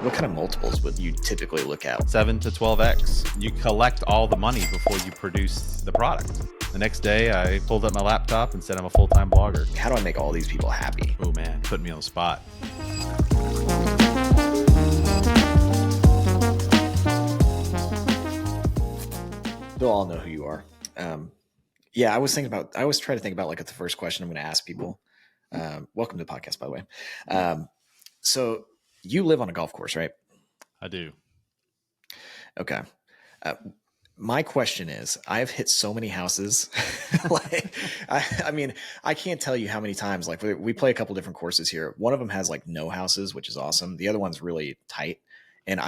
What kind of multiples would you typically look at? 7 to 12x. You collect all the money before you produce the product. The next day, I pulled up my laptop and said I'm a full-time blogger. How do I make all these people happy? Oh man, putting me on the spot. They'll all know who you are. I always try to think about like the first question I'm going to ask people. Welcome to the podcast, by the way. So you live on a golf course, right? I do. Okay. My question is, I've hit so many houses. I mean, I can't tell you how many times, like we play a couple different courses here. One of them has like no houses, which is awesome. The other one's really tight. And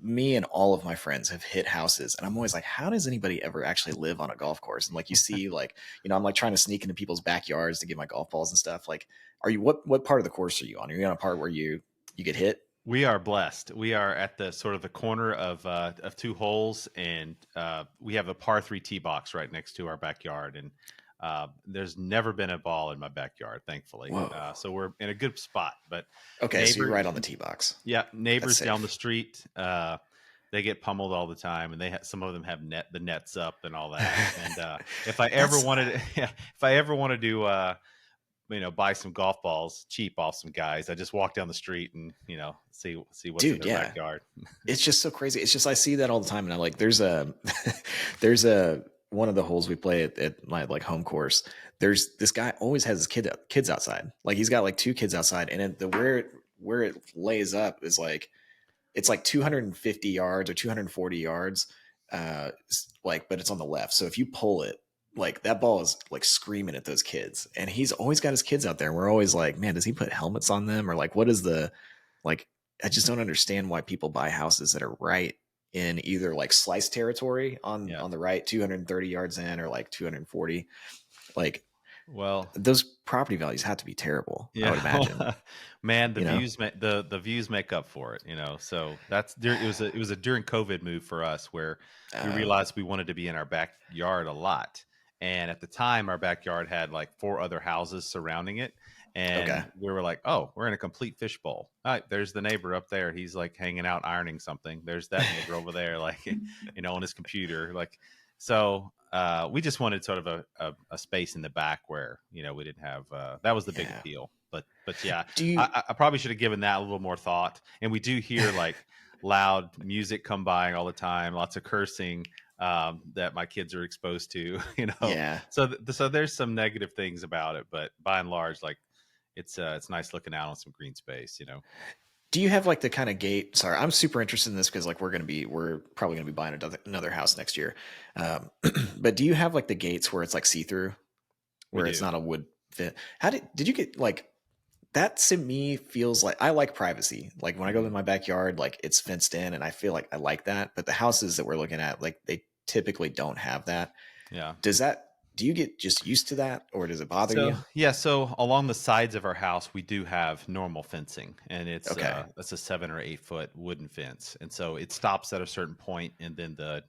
me and all of my friends have hit houses, and I'm always like, how does anybody ever actually live on a golf course? And like, you see, like, I'm like trying to sneak into people's backyards to get my golf balls and stuff. Like, what part of the course are you on? Are you on a part where you get hit? We are blessed. We are at the sort of the corner of two holes, and we have a par 3 tee box right next to our backyard. And there's never been a ball in my backyard, thankfully. So we're in a good spot. But okay, so you're right on the tee box. Yeah, neighbors down the street, they get pummeled all the time, and some of them have the nets up and all that. And if I ever wanted to buy some golf balls cheap off some guys, I just walk down the street and see what's in their backyard. It's just so crazy. It's just, I see that all the time, and I'm like, there's a one of the holes we play at my like home course. There's this guy always has his kids outside. Like, he's got like 2 kids outside, and where it lays up is like, it's like 250 yards or 240 yards, but it's on the left. So if you pull it, like, that ball is like screaming at those kids, and he's always got his kids out there. And we're always like, man, does he put helmets on them? Or like, what is I just don't understand why people buy houses that are right in either like slice territory on the right, 230 yards in, or like 240. Like, well, those property values have to be terrible. I would imagine. Man, the views make up for it. So it was a during COVID move for us, where we realized we wanted to be in our backyard a lot. And at the time, our backyard had like 4 other houses surrounding it. And we were like, oh, we're in a complete fishbowl. All right, there's the neighbor up there. He's like hanging out, ironing something. There's that neighbor over there, like, on his computer. Like, so we just wanted sort of a space in the back where, we didn't have, that was the big appeal. But yeah, I probably should have given that a little more thought. And we do hear like loud music come by all the time, lots of cursing that my kids are exposed to, So there's some negative things about it, but by and large, like, it's nice looking out on some green space, Do you have like the kind of gate? Sorry, I'm super interested in this because like we're probably gonna be buying another house next year. But do you have like the gates where it's like see-through, where it's not a wood fit? How did you get like that? To me feels like, I like privacy. Like, when I go to my backyard, like, it's fenced in, and I feel like I like that. But the houses that we're looking at, like, they typically don't have that. Yeah. Do you get just used to that, or does it bother you? Yeah. So along the sides of our house, we do have normal fencing, and it's that's a 7 or 8 foot wooden fence. And so it stops at a certain point, and then the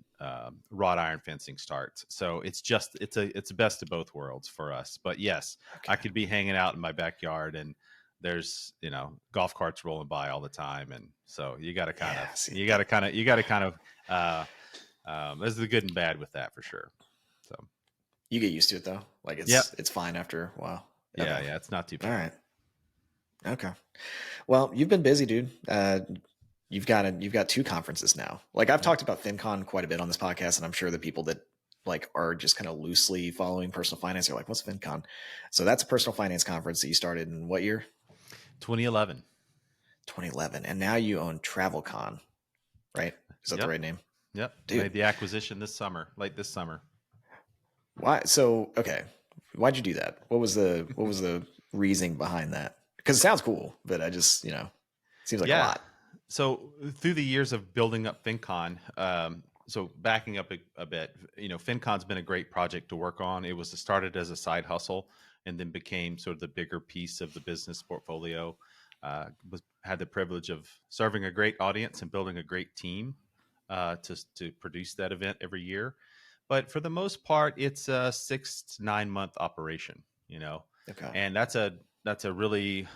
wrought iron fencing starts. So it's a best of both worlds for us. But yes, I could be hanging out in my backyard, and there's, golf carts rolling by all the time. And so you got to kind of, there's the good and bad with that for sure. So. You get used to it though. Like, it's fine after a while. Okay. Yeah. It's not too bad. All right. Okay. Well, you've been busy, dude. You've got 2 conferences now. Like, I've talked about Fincon quite a bit on this podcast, and I'm sure the people that like are just kind of loosely following personal finance are like, what's Fincon? So that's a personal finance conference that you started in what year? 2011. 2011. And now you own TravelCon, right? Is that the right name? Yep. Dude. Made the acquisition late this summer. Why? So, okay. Why'd you do that? What was the reasoning behind that? Because it sounds cool, but I just, seems like a lot. So through the years of building up Fincon, so backing up a bit, Fincon's been a great project to work on. It was started as a side hustle, and then became sort of the bigger piece of the business portfolio. Had the privilege of serving a great audience and building a great team to produce that event every year. But for the most part, it's a 6 to 9 month operation, Okay. And that's a that's a really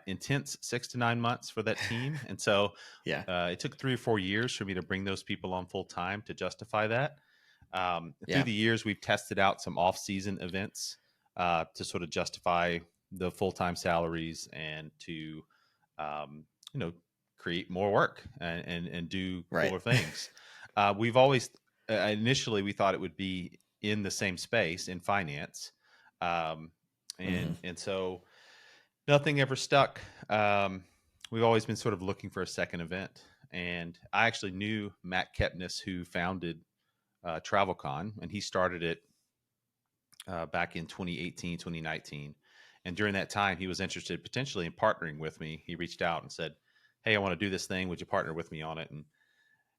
intense 6 to 9 months for that team, and so Yeah. it took 3 or 4 years for me to bring those people on full time to justify that. Through Yeah. the years, we've tested out some off-season events to sort of justify the full-time salaries and to, um, you know, create more work and do Right. cooler things. We've always initially we thought it would be in the same space in finance, um, Hmm. and so nothing ever stuck. We've always been sort of looking for a second event, and I actually knew Matt Kepnes, who founded TravelCon, and he started it back in 2018, 2019. And during that time, he was interested potentially in partnering with me. He reached out and said, "Hey, I want to do this thing. Would you partner with me on it?" And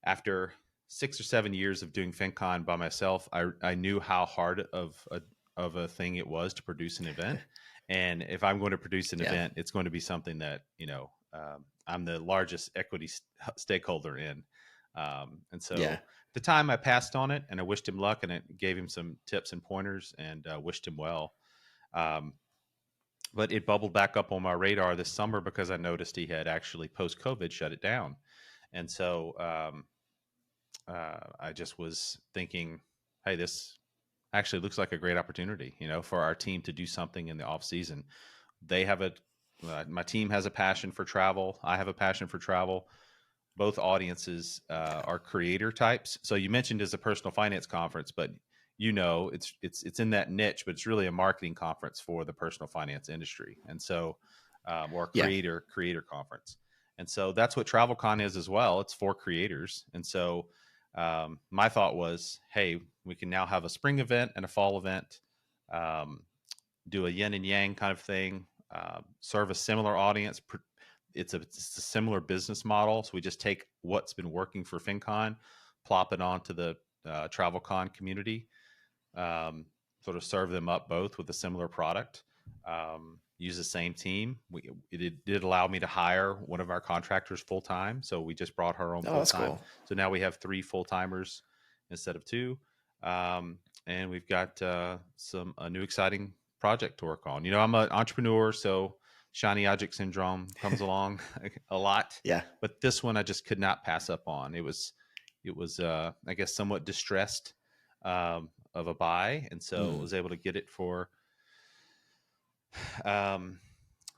after 6 or 7 years of doing Fincon by myself, I knew how hard of a thing it was to produce an event. And if I'm going to produce an Yeah. event, it's going to be something that I'm the largest equity stakeholder in. And so Yeah. at the time, I passed on it, and I wished him luck, and I gave him some tips and pointers, and wished him well. Um, but it bubbled back up on my radar this summer because I noticed he had actually post COVID shut it down, and so I just was thinking, hey, this actually looks like a great opportunity, for our team to do something in the off season. They have my team has a passion for travel. I have a passion for travel. Both audiences are creator types. So you mentioned as a personal finance conference, but it's in that niche, but it's really a marketing conference for the personal finance industry, and so or a Yeah. creator conference, and so that's what TravelCon is as well. It's for creators, and so my thought was, hey, we can now have a spring event and a fall event, um, do a yin and yang kind of thing, serve a similar audience. It's a similar business model. So we just take what's been working for FinCon, plop it onto the TravelCon community, sort of serve them up both with a similar product. Use the same team. It did allow me to hire one of our contractors full time, so we just brought her on Oh, full that's time. cool. So now we have 3 full timers instead of two, and we've got some a new exciting project to work on. I'm an entrepreneur, so shiny object syndrome comes along a lot, Yeah. but this one I just could not pass up on. It was I guess somewhat distressed of a buy, and so Mm. was able to get it for um,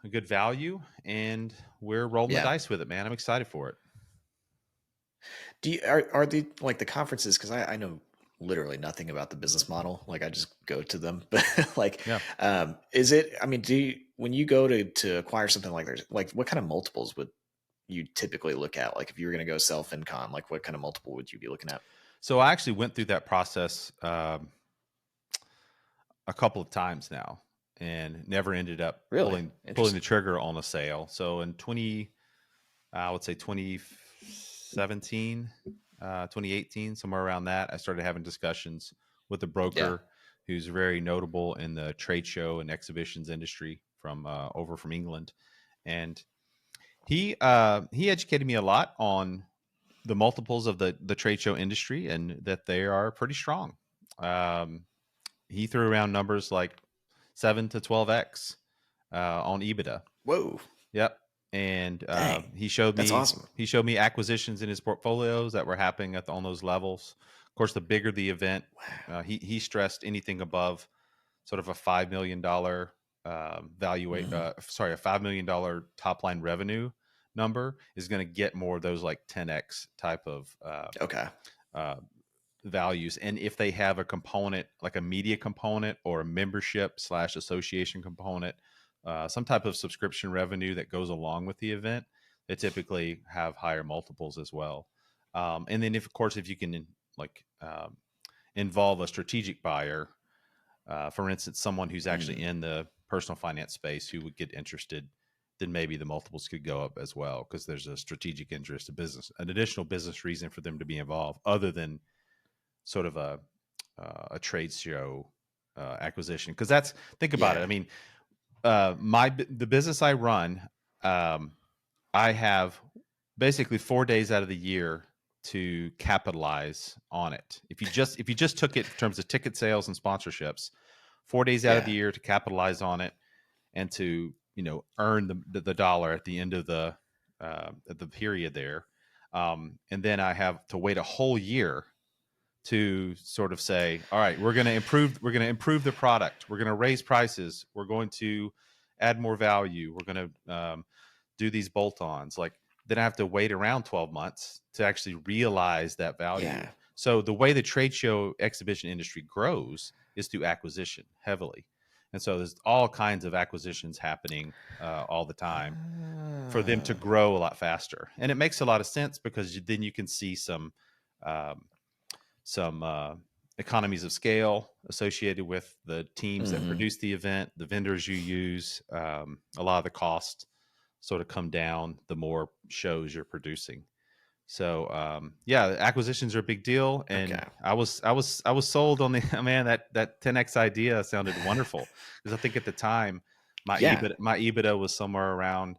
a good value, and we're rolling the Yeah. dice with it, man. I'm excited for it. Do you are the like the conferences? Because I know literally nothing about the business model. Like I just go to them, but like, Yeah. is it? I mean, do you when you go to acquire something like there's like what kind of multiples would you typically look at? Like if you were going to go sell FinCon, like what kind of multiple would you be looking at? So I actually went through that process a couple of times now, and never ended up Really pulling the interesting. trigger on a sale. So in I would say 2017, 2018, somewhere around that, I started having discussions with a Yeah. broker who's very notable in the trade show and exhibitions industry from over from England, and he educated me a lot on the multiples of the trade show industry and that they are pretty strong. Um, he threw around numbers like 7 to 12x on EBITDA. Whoa. Yep. And Dang. he showed That's me awesome. he showed me acquisitions in his portfolios that were happening on those levels. Of course, the bigger the event, Wow. he stressed anything above sort of a $5 million Hmm. sorry, a $5 million top line revenue number is going to get more of those like 10x type of Okay. uh, values. And if they have a component like a media component or a membership/association component, some type of subscription revenue that goes along with the event, they typically have higher multiples as well. And then, if of course, if you can like involve a strategic buyer, for instance, someone who's actually Mm. in the personal finance space who would get interested, then maybe the multiples could go up as well because there's a strategic interest, an additional business reason for them to be involved, other than sort of a trade show acquisition. Because think about it. I Yeah. mean, the business I run, um, I have basically 4 days out of the year to capitalize on it. If you just took it in terms of ticket sales and sponsorships, 4 days out of the Yeah. year to capitalize on it and to earn the dollar at the end of the period there. And then I have to wait a whole year to sort of say, all right, we're going to improve the product. We're going to raise prices. We're going to add more value. We're going to do these bolt-ons. Like, then I have to wait around 12 months to actually realize that value. Yeah. So the way the trade show exhibition industry grows is through acquisition heavily. And so there's all kinds of acquisitions happening all the time for them to Ah, grow a lot faster. And it makes a lot of sense because then you can see um, some economies of scale associated with the teams that mhm. produce the event, the vendors you use. A lot of the cost sort of come down the more shows you're producing. So yeah, acquisitions are a big deal, and Okay. I was sold on the man, that 10x idea sounded wonderful, because I think at the time Yeah. my EBITDA was somewhere around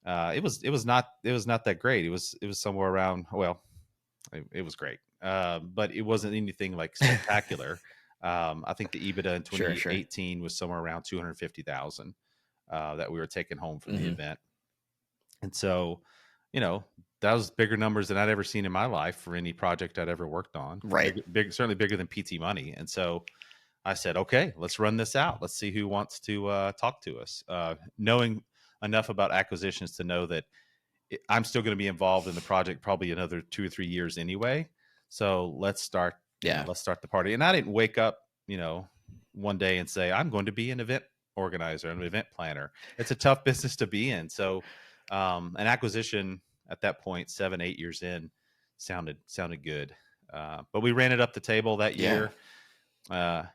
it was not that great. It was somewhere around, well, it was great, but it wasn't anything like spectacular. I think the EBITDA in Sure, sure. 2018 was somewhere around 250,000 that we were taking home from the Mhm. event. And so, you know, that was bigger numbers than I'd ever seen in my life for any project I'd ever worked on. Right. Certainly bigger than PT Money. And so I said, okay, let's run this out. Let's see who wants to talk to us. Knowing enough about acquisitions to know that I'm still going to be involved in the project probably another 2 or 3 years anyway. So Yeah. let's start the party. And I didn't wake up, one day and say, I'm going to be an event organizer, an event planner. It's a tough business to be in. So, an acquisition at that point, 7, 8 years in, sounded good. But we ran it up the table that Yeah. year.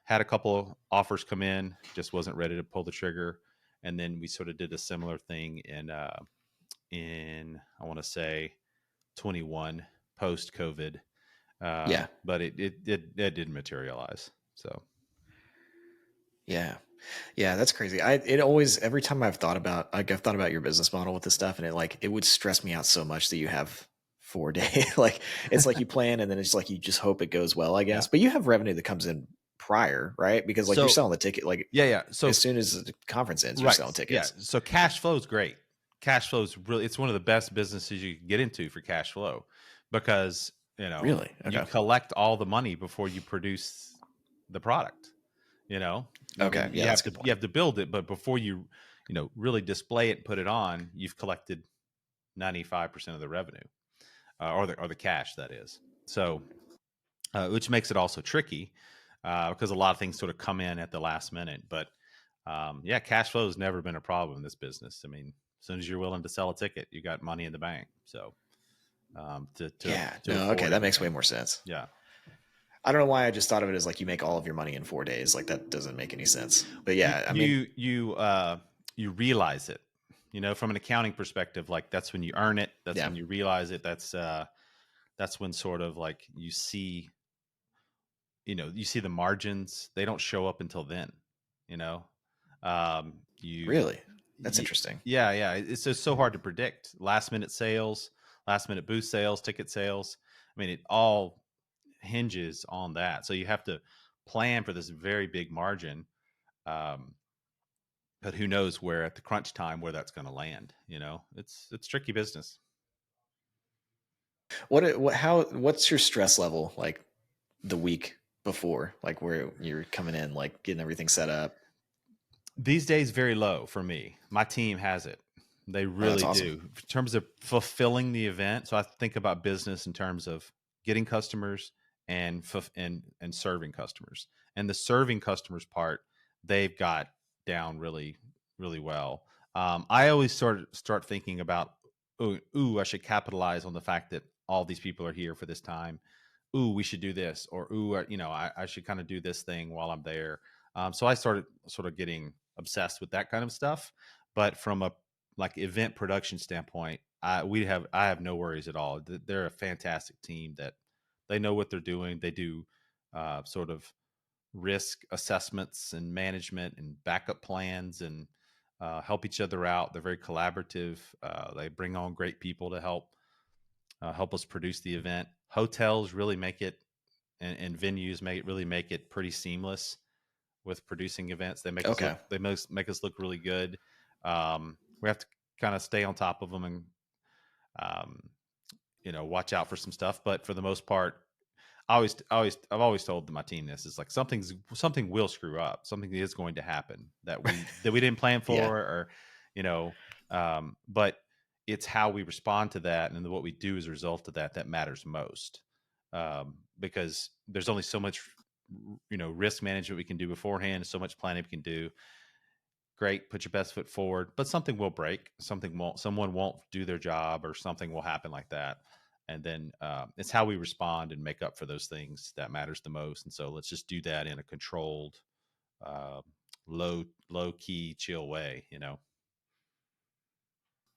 Had a couple of offers come in, just wasn't ready to pull the trigger. And then we sort of did a similar thing in I want to say 21, post COVID, Yeah. but it didn't materialize. So Yeah. Yeah, that's crazy. It always every time I've thought about your business model with this stuff, and it would stress me out so much that you have 4 day like it's like you plan and then it's like you just hope it goes well, I yeah. guess. But you have revenue that comes in prior, right? Because like you're So selling the ticket like yeah, yeah. So as soon as the conference ends, you're right, selling yeah. tickets. So cash flow is great. Cash flow is really, it's one of the best businesses you can get into for cash flow, because Really? you Okay. collect all the money before you produce the product. You know, I mean, Okay. Yeah, that's a good you point. have to build it, but before really display it and put it on, you've collected 95% of the revenue, or the cash, that is. So, which makes it also tricky, because a lot of things sort of come in at the last minute. But yeah, cash flow has never been a problem in this business. I mean, as soon as you're willing to sell a ticket, you got money in the bank. So, Yeah. to No, okay, afford that makes way everything. more sense. Yeah. I don't know why I just thought of it as like you make all of your money in 4 days. Like that doesn't make any sense. But you yeah, I mean, you you uh you realize it, from an accounting perspective. Like, that's when you earn it, that's yeah. when you realize it. That's when sort of like you see the margins. They don't show up until then. you know you Really? That's y- interesting. yeah, yeah, it's just so hard to predict. Last minute sales, last minute booth sales, ticket sales. I mean, it all hinges on that. So you have to plan for this very big margin. um, but who knows where at the crunch time where that's going to land. It's tricky business. What's your stress level like the week before, like where you're coming in, like getting everything set up? These days, very low for me. My team has it. They Oh, that's really awesome. do. In terms of fulfilling the event, so I think about business in terms of getting customers and serving customers. And the serving customers part, they've got down really, really well. I always start thinking about, ooh, I should capitalize on the fact that all these people are here for this time. Ooh, we should do this, or ooh, I should kind of do this thing while I'm there. So I started sort of getting obsessed with that kind of stuff. But from a like event production standpoint, I have no worries at all. They're a fantastic team that they know what they're doing. They do sort of risk assessments and management and backup plans, and help each other out. They're very collaborative. They bring on great people to help us produce the event. Hotels really make it, and venues make it pretty seamless with producing events. They make us look Okay. they most make us look really good. We have to kind of stay on top of them and um, watch out for some stuff. But for the most part, I've always told my team this is like something will screw up. Something is going to happen that we didn't plan Yeah. for, or you know, but it's how we respond to that and what we do as a result of that that matters most. Because there's only so much risk management we can do beforehand, so much planning we can do. Great, put your best foot forward, but something will break, someone won't do their job, or something will happen like that. And then it's how we respond and make up for those things that matters the most. And so let's just do that in a controlled, uh, low key, chill way.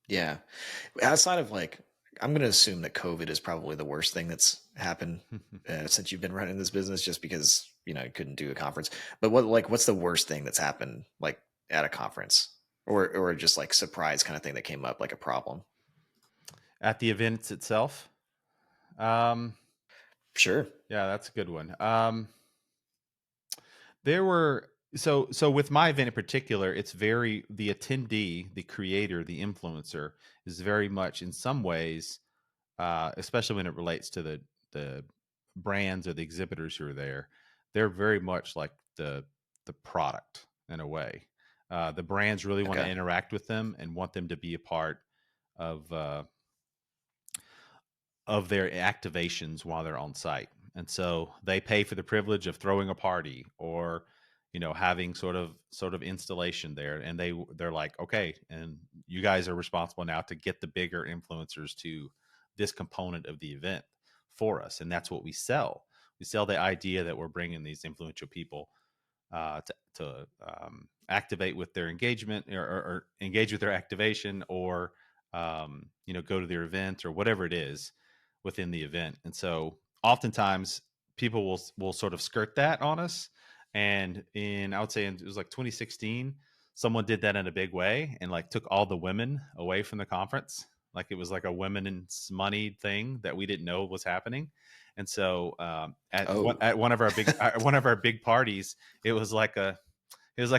Yeah. Outside of like, I'm going to assume that COVID is probably the worst thing that's happened since you've been running this business, just because you couldn't do a conference. But what's the worst thing that's happened like at a conference, or just like surprise kind of thing that came up, like a problem? At the events itself. um Sure. yeah, that's a good one. There were so with my event in particular, it's very the attendee, the creator, the influencer is very much in some ways, especially when it relates to the brands or the exhibitors who are there. They're very much like the product in a way. The brands really want to Okay. interact with them and want them to be a part of their activations while they're on site. And so they pay for the privilege of throwing a party, or having sort of installation there, and they're like, okay, and you guys are responsible now to get the bigger influencers to this component of the event for us. And that's what we sell the idea that we're bringing these influential people to activate with their engagement, or engage with their activation, or go to their event or whatever it is within the event. And so oftentimes people will sort of skirt that on us. And I would say it was like 2016, someone did that in a big way and like took all the women away from the conference. Like it was like a women's money thing that we didn't know was happening. And so Oh. at one of our big parties, it was like a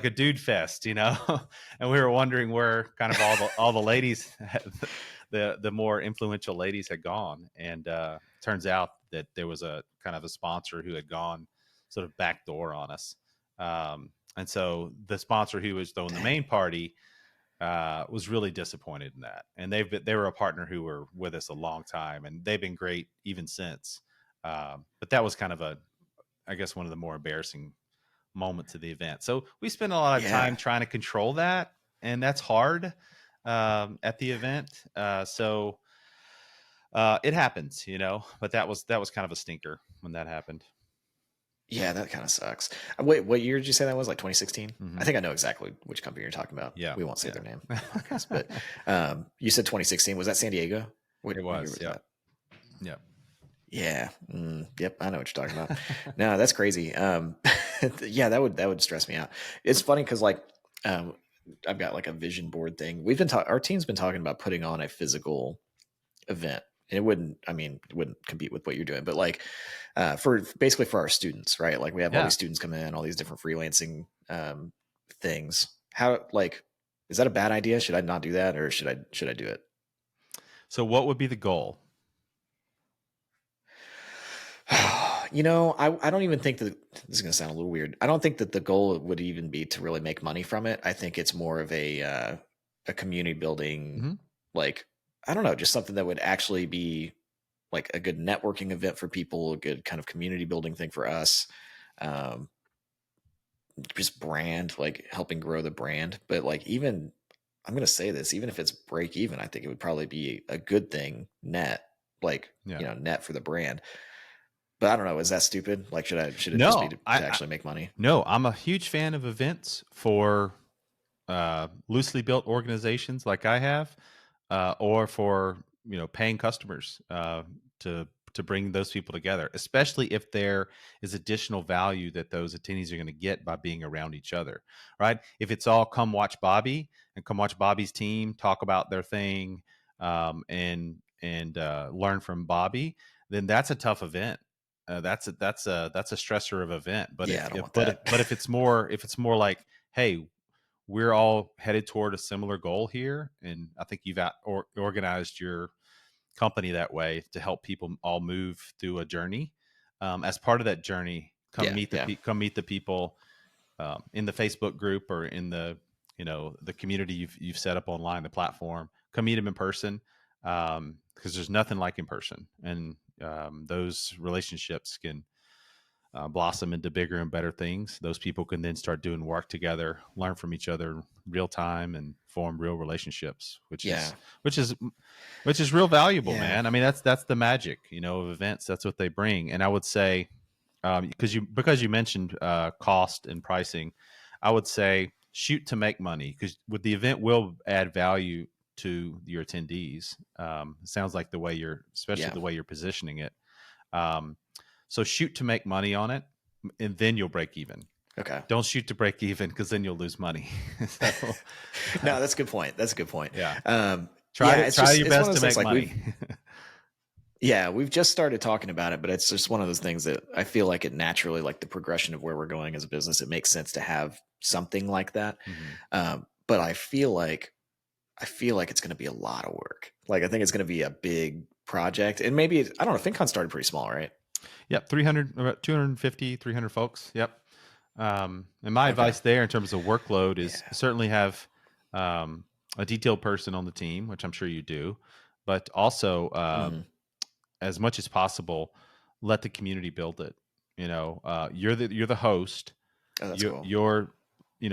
dude fest, and we were wondering where kind of all the ladies, the more influential ladies had gone. And turns out that there was a kind of a sponsor who had gone sort of backdoor on us. And so the sponsor who was throwing the Dang. main party was really disappointed in that. And they were a partner who were with us a long time, and they've been great even since. But that was kind of I guess, one of the more embarrassing moments of the event. So we spend a lot of time Yeah. trying to control that, and that's hard at the event. So it happens, but that was kind of a stinker when that happened. Yeah, that kind of sucks. Wait, what year did you say that was? Like 2016? I Hmm. think I know exactly which company you're talking about. Yeah, We won't say yeah. their name on the podcast, but you said 2016. Was that San Diego? What It year was. was Yep. that? Yep. Yeah. Yep. I know what you're talking about. No, that's crazy. Yeah, that would stress me out. It's funny because like, um, I've got like a vision board thing. Our team's been talking about putting on a physical event. And it wouldn't compete with what you're doing, but like, for basically for our students, right? Like we have all Yeah. these students come in, all these different freelancing, things. How, like, is that a bad idea? Should I not do that, or should I do it? So what would be the goal? I don't even think that this is going to sound a little weird. I don't think that the goal would even be to really make money from it. I think it's more of a community building, Hmm. like, I don't know, just something that would actually be like a good networking event for people, a good kind of community building thing for us. Um, just brand, like helping grow the brand. But like, even I'm going to say this, even if it's break even, I think it would probably be a good thing net, like, Yeah. net for the brand. But I don't know. Is that stupid? Like, should it just be No, to actually make money? no, I'm a huge fan of events for loosely built organizations like I have, or for paying customers to bring those people together, especially if there is additional value that those attendees are going to get by being around each other, right? If it's all come watch Bobby and come watch Bobby's team talk about their thing, and learn from Bobby, then that's a tough event. That's a stressor of event. But Yeah, I don't want but that. if it's more like, hey, we're all headed toward a similar goal here, and I think you've organized your company that way to help people all move through a journey. As part of that journey, Yeah, yeah, come meet the people in the Facebook group or in the the community you've set up online, the platform. Come meet them in person, because there's nothing like in person, and those relationships can blossom into bigger and better things. Those people can then start doing work together, learn from each other real time, and form real relationships, yeah, which is which is real valuable, yeah, man. I mean, that's the magic, of events. That's what they bring. And I would say, because you mentioned cost and pricing, I would say shoot to make money, because with the event will add value to your attendees. It sounds like the way especially yeah. the way you're positioning it. Um, so shoot to make money on it, and then you'll break even. Okay. Don't shoot to break even, because then you'll lose money. So, No, that's a good point. That's a good point. yeah, Yeah, it's try just your it's one best of to those things make like money. we've just started talking about it, but it's just one of those things that I feel like it naturally, like the progression of where we're going as a business, it makes sense to have something like that. Mhm. But I feel like it's going to be a lot of work. Like I think it's going to be a big project, and maybe I don't know. FinCon started pretty small, right? Yep, 300, about 250, 300 folks. Yep. And my Okay. advice there in terms of workload is Yeah. certainly have a detailed person on the team, which I'm sure you do, but also Hmm. as much as possible, let the community build it. You're the host. Oh, that's You're cool. you're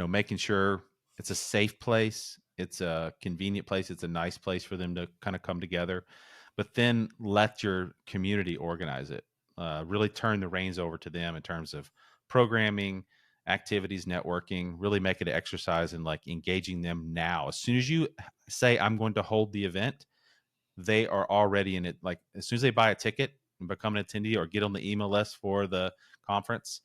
making sure it's a safe place, it's a convenient place, it's a nice place for them to kind of come together. But then let your community organize it. Really turn the reins over to them in terms of programming, activities, networking. Really make it an exercise in like engaging them now. As soon as you say I'm going to hold the event, they are already in it. Like as soon as they buy a ticket and become an attendee or get on the email list for the conference,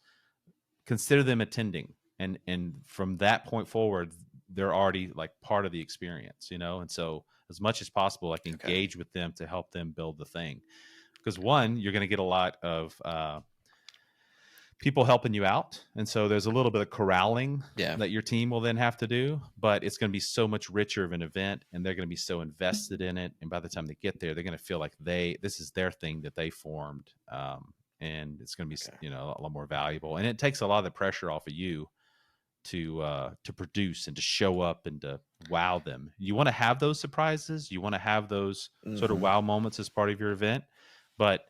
consider them attending. And from that point forward, they're already like part of the experience, and so as much as possible, like Okay. engage with them to help them build the thing. Because one, you're going to get a lot of people helping you out. And so there's a little bit of corralling Yeah. that your team will then have to do, but it's going to be so much richer of an event, and they're going to be so invested in it. And by the time they get there, they're going to feel like this is their thing that they formed. And it's going to be, Okay. a lot more valuable. And it takes a lot of the pressure off of you to produce and to show up and to wow them. You want to have those surprises. You want to have those sort of Hmm. wow moments as part of your event, but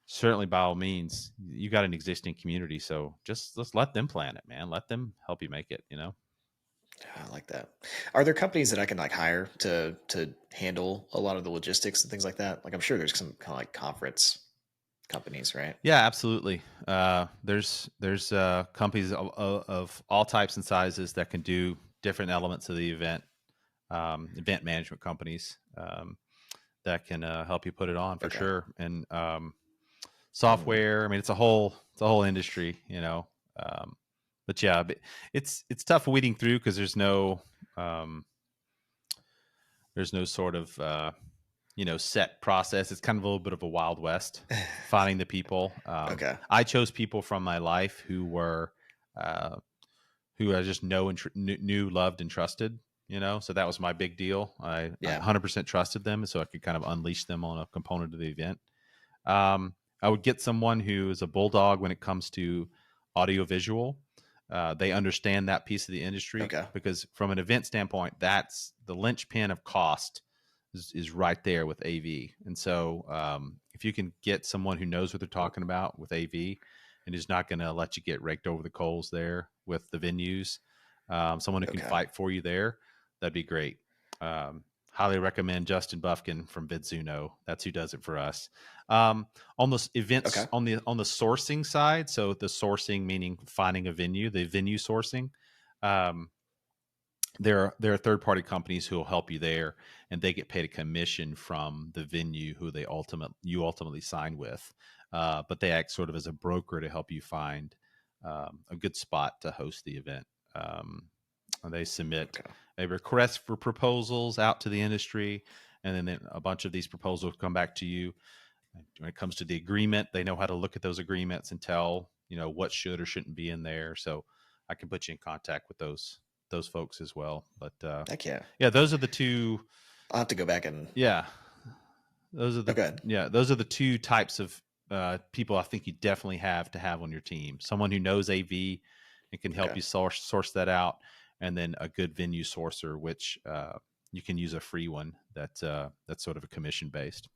certainly by all means, you got an existing community, so just let them plan it, man. Let them help you make it. I like that. Are there companies that I can like hire to handle a lot of the logistics and things like that? Like I'm sure there's some kind of like conference companies, right? Yeah, absolutely. There's companies of all types and sizes that can do different elements of the event. Event management companies that can help you put it on for Okay. sure. And Mm. software. I mean, it's a whole industry, but yeah, it's tough weeding through because um, there's no sort of set process. It's kind of a little bit of a wild west finding the people. Okay. I chose people from my life uh, who I just knew, loved, and trusted. So that was my big deal. I Yeah. 100% trusted them, so I could kind of unleash them on a component of the event. I would get someone who is a bulldog when it comes to audiovisual. They understand that piece of the industry, Okay. because from an event standpoint, that's the linchpin of cost is right there with AV. And so if you can get someone who knows what they're talking about with AV and is not going to let you get raked over the coals there with the venues, someone who can Okay. fight for you there, that'd be great. Um, Highly recommend Justin Buffkin from Vidzuno. That's who does it for us. On the events Okay. on the sourcing side, so the sourcing meaning finding a venue, the venue sourcing. Um, there are third party companies who will help you there, and they get paid a commission from the venue who you ultimately sign with. But they act sort of as a broker to help you find a good spot to host the event. Um, they submit Okay. a request for proposals out to the industry, and then a bunch of these proposals come back to you. When it comes to the agreement, they know how to look at those agreements and tell what should or shouldn't be in there. So I can put you in contact with those those folks as well. But Heck yeah. yeah, those are the two. I'll have to go back and Yeah, those are oh, the go ahead. those are the two types of people I think you definitely have to have on your team. Someone who knows AV and can help Okay. you source that out, and then a good venue sourcer, which you can use a free one that's sort of a commission based.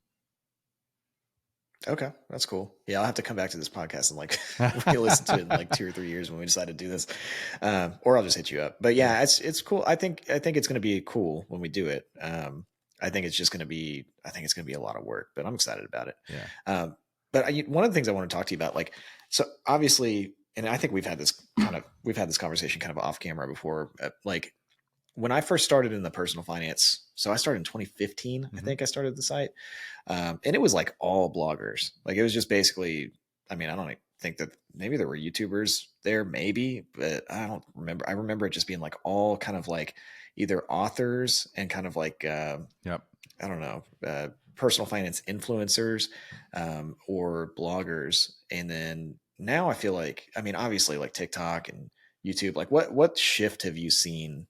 Okay, that's cool. Yeah, I'll have to come back to this podcast and like re-listen to it in like 2 or 3 years when we decide to do this, or I'll just hit you up. But Yeah, yeah, it's cool. I think it's going to be cool when we do it. I think it's just going to be I think it's going to be a lot of work, but I'm excited about it. yeah, But one of the things I want to talk to you about, like, so obviously, and I think we've had this conversation kind of off camera before, like when I first started in the personal finance. So I started in 2015. I hmm think I started the site. And it was like all bloggers. Like it was just basically, I mean, I don't think that maybe there were YouTubers there, maybe, but I don't remember. I remember it just being like all kind of like either authors and kind of like, yep, I don't know, personal finance influencers or bloggers. And then now I feel like, I mean, obviously like TikTok and YouTube, like what shift have you seen?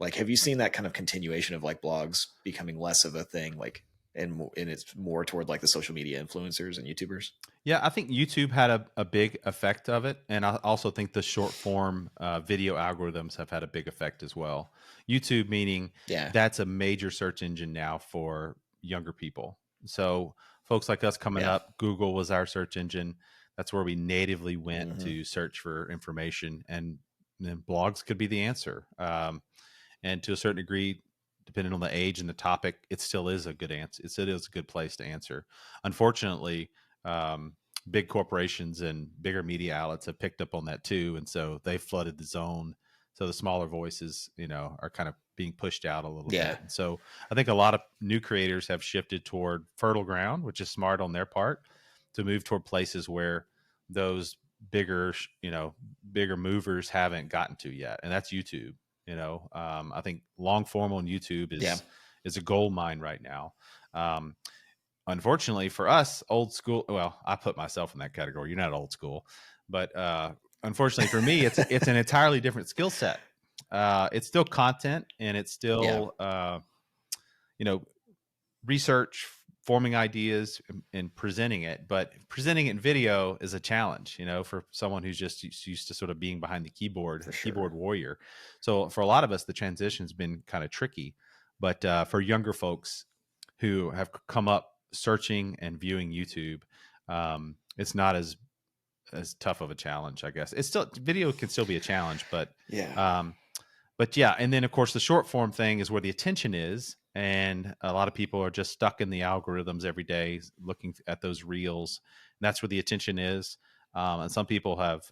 Like, have you seen that kind of continuation of like blogs becoming less of a thing, like, and it's more toward like the social media influencers and YouTubers? yeah. I think YouTube had a big effect of it, and I also think the short form video algorithms have had a big effect as well. YouTube meaning Yeah. that's a major search engine now for younger people. So folks like us coming Yeah. up, Google was our search engine. That's where we natively went Hmm. to search for information, and then blogs could be the answer. And to a certain degree, depending on the age and the topic, it still is a good answer. It is a good place to answer. Unfortunately, um, big corporations and bigger media outlets have picked up on that too, and so they flooded the zone. So the smaller voices, are kind of being pushed out a little Yeah. bit. And so I think a lot of new creators have shifted toward fertile ground, which is smart on their part, to move toward places where those bigger, bigger movers haven't gotten to yet, and that's YouTube. I think long form on YouTube Yeah. is a gold mine right now. Um, Unfortunately for us, old school. Well, I put myself in that category. You're not old school, but unfortunately for me, it's an entirely different skill set. It's still content, and it's Yeah. still you know research, forming ideas, and presenting it. But presenting it in video is a challenge, for someone who's just used to sort of being behind the keyboard, For a keyboard sure. warrior. So for a lot of us, the transition's been kind of tricky. But for younger folks who have come up searching and viewing YouTube, it's not as tough of a challenge, I guess. It's still video can still be a challenge, Yeah. um, but yeah, and then of course the short form thing is where the attention is, and a lot of people are just stuck in the algorithms every day, looking at those reels. And that's where the attention is. And some people have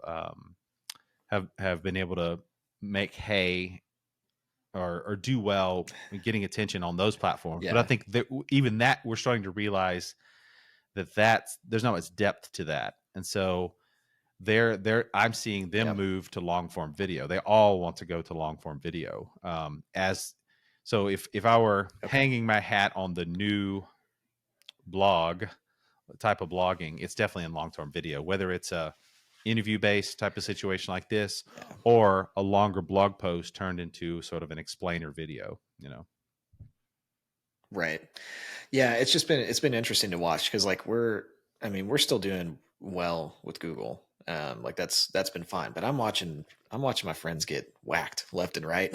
been able to make hay or do well in getting attention on those platforms. But I Yeah. think that even that we're starting to realize that's there's not much depth to that, and so they're I'm seeing them Yep. move to long form video. They all want to go to long form video. As so if I were Okay. hanging my hat on the new blog type of blogging, it's definitely in long term video, whether it's a interview based type of situation like this Yeah. or a longer blog post turned into sort of an explainer video. Right. Yeah, it's been interesting to watch because like I mean we're still doing well with Google. Like that's been fine, but I'm watching my friends get whacked left and right.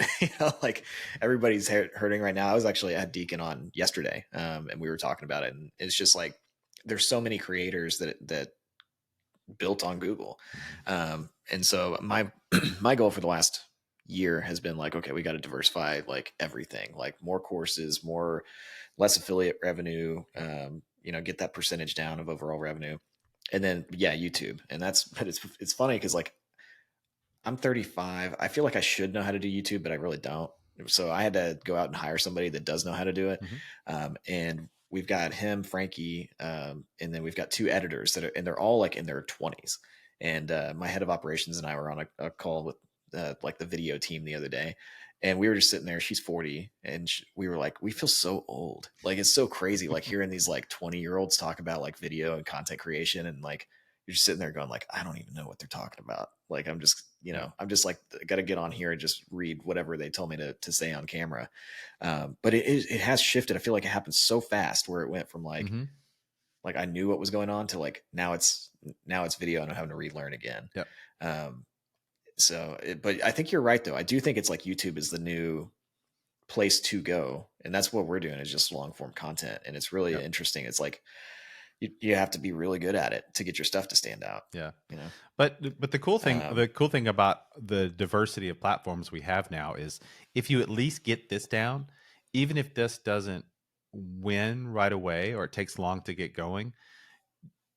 Like everybody's hurting right now. I had Deacon on yesterday, and we were talking about it, and it's just like there's so many creators that built on Google, Mhm. and so my my goal for the last year has been like, okay, we got to diversify like everything, like more courses, less affiliate revenue, get that percentage down of overall revenue. And then, yeah, YouTube. But it's funny because like I'm 35. I feel like I should know how to do YouTube, but I really don't. So I had to go out and hire somebody that does know how to do it. Mhm. And we've got him, Frankie, and then we've got two editors and they're all like in their 20s. And my head of operations and I were on a call with like the video team the other day, and we were just sitting there. She's 40, and we were like, we feel so old. Like it's so crazy, like hearing these like 20-year-olds talk about like video and content creation, and like you're just sitting there going like, I don't even know what they're talking about. Like, I'm just, Yeah. I'm just like, got to get on here and just read whatever they told me to say on camera. But it has shifted. I feel like it happened so fast where it went from Mhm. like I knew what was going on to like now it's video and I'm having to relearn again. Yep. Um, but I think you're right though. I do think it's like YouTube is the new place to go, and that's what we're doing is just long form content, and it's really Yep. interesting. It's like you have to be really good at it to get your stuff to stand out. Yeah. You know, But um, the cool thing about the diversity of platforms we have now is if you at least get this down, even if this doesn't win right away or it takes long to get going,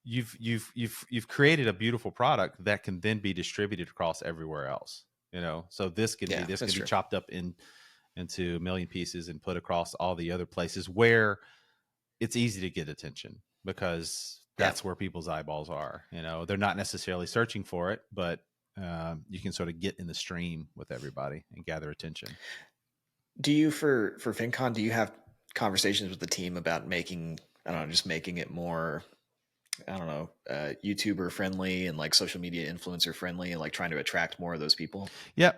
you've created a beautiful product that can then be distributed across everywhere else. You know, so yeah, this can that's be true. chopped up into a million pieces and put across all the other places where it's easy to get attention because Yeah. that's where people's eyeballs are. You know, they're not necessarily searching for it, but you can sort of get in the stream with everybody and gather attention. Do you for FinCon? Do you have conversations with the team about making I don't know, just making it more I don't know, YouTuber friendly and like social media influencer friendly and like trying to attract more of those people? Yeah,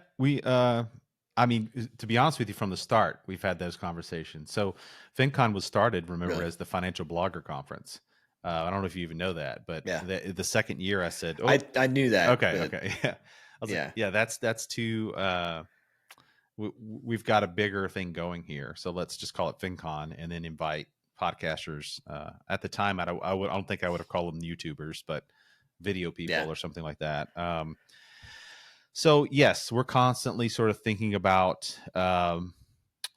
I mean, to be honest with you, from the start, we've had those conversations. So, FinCon was started, remember, Really? as the Financial Blogger Conference. I don't know if you even know that, but Yeah. the second year, I said, "Oh, I knew that, okay, but okay, yeah." I was like, yeah. "Yeah, that's too." We've got a bigger thing going here, so let's just call it FinCon, and then invite podcasters. At the time, I don't think I would have called them YouTubers, but video Yeah. people or something like that. So yes, we're constantly sort of thinking about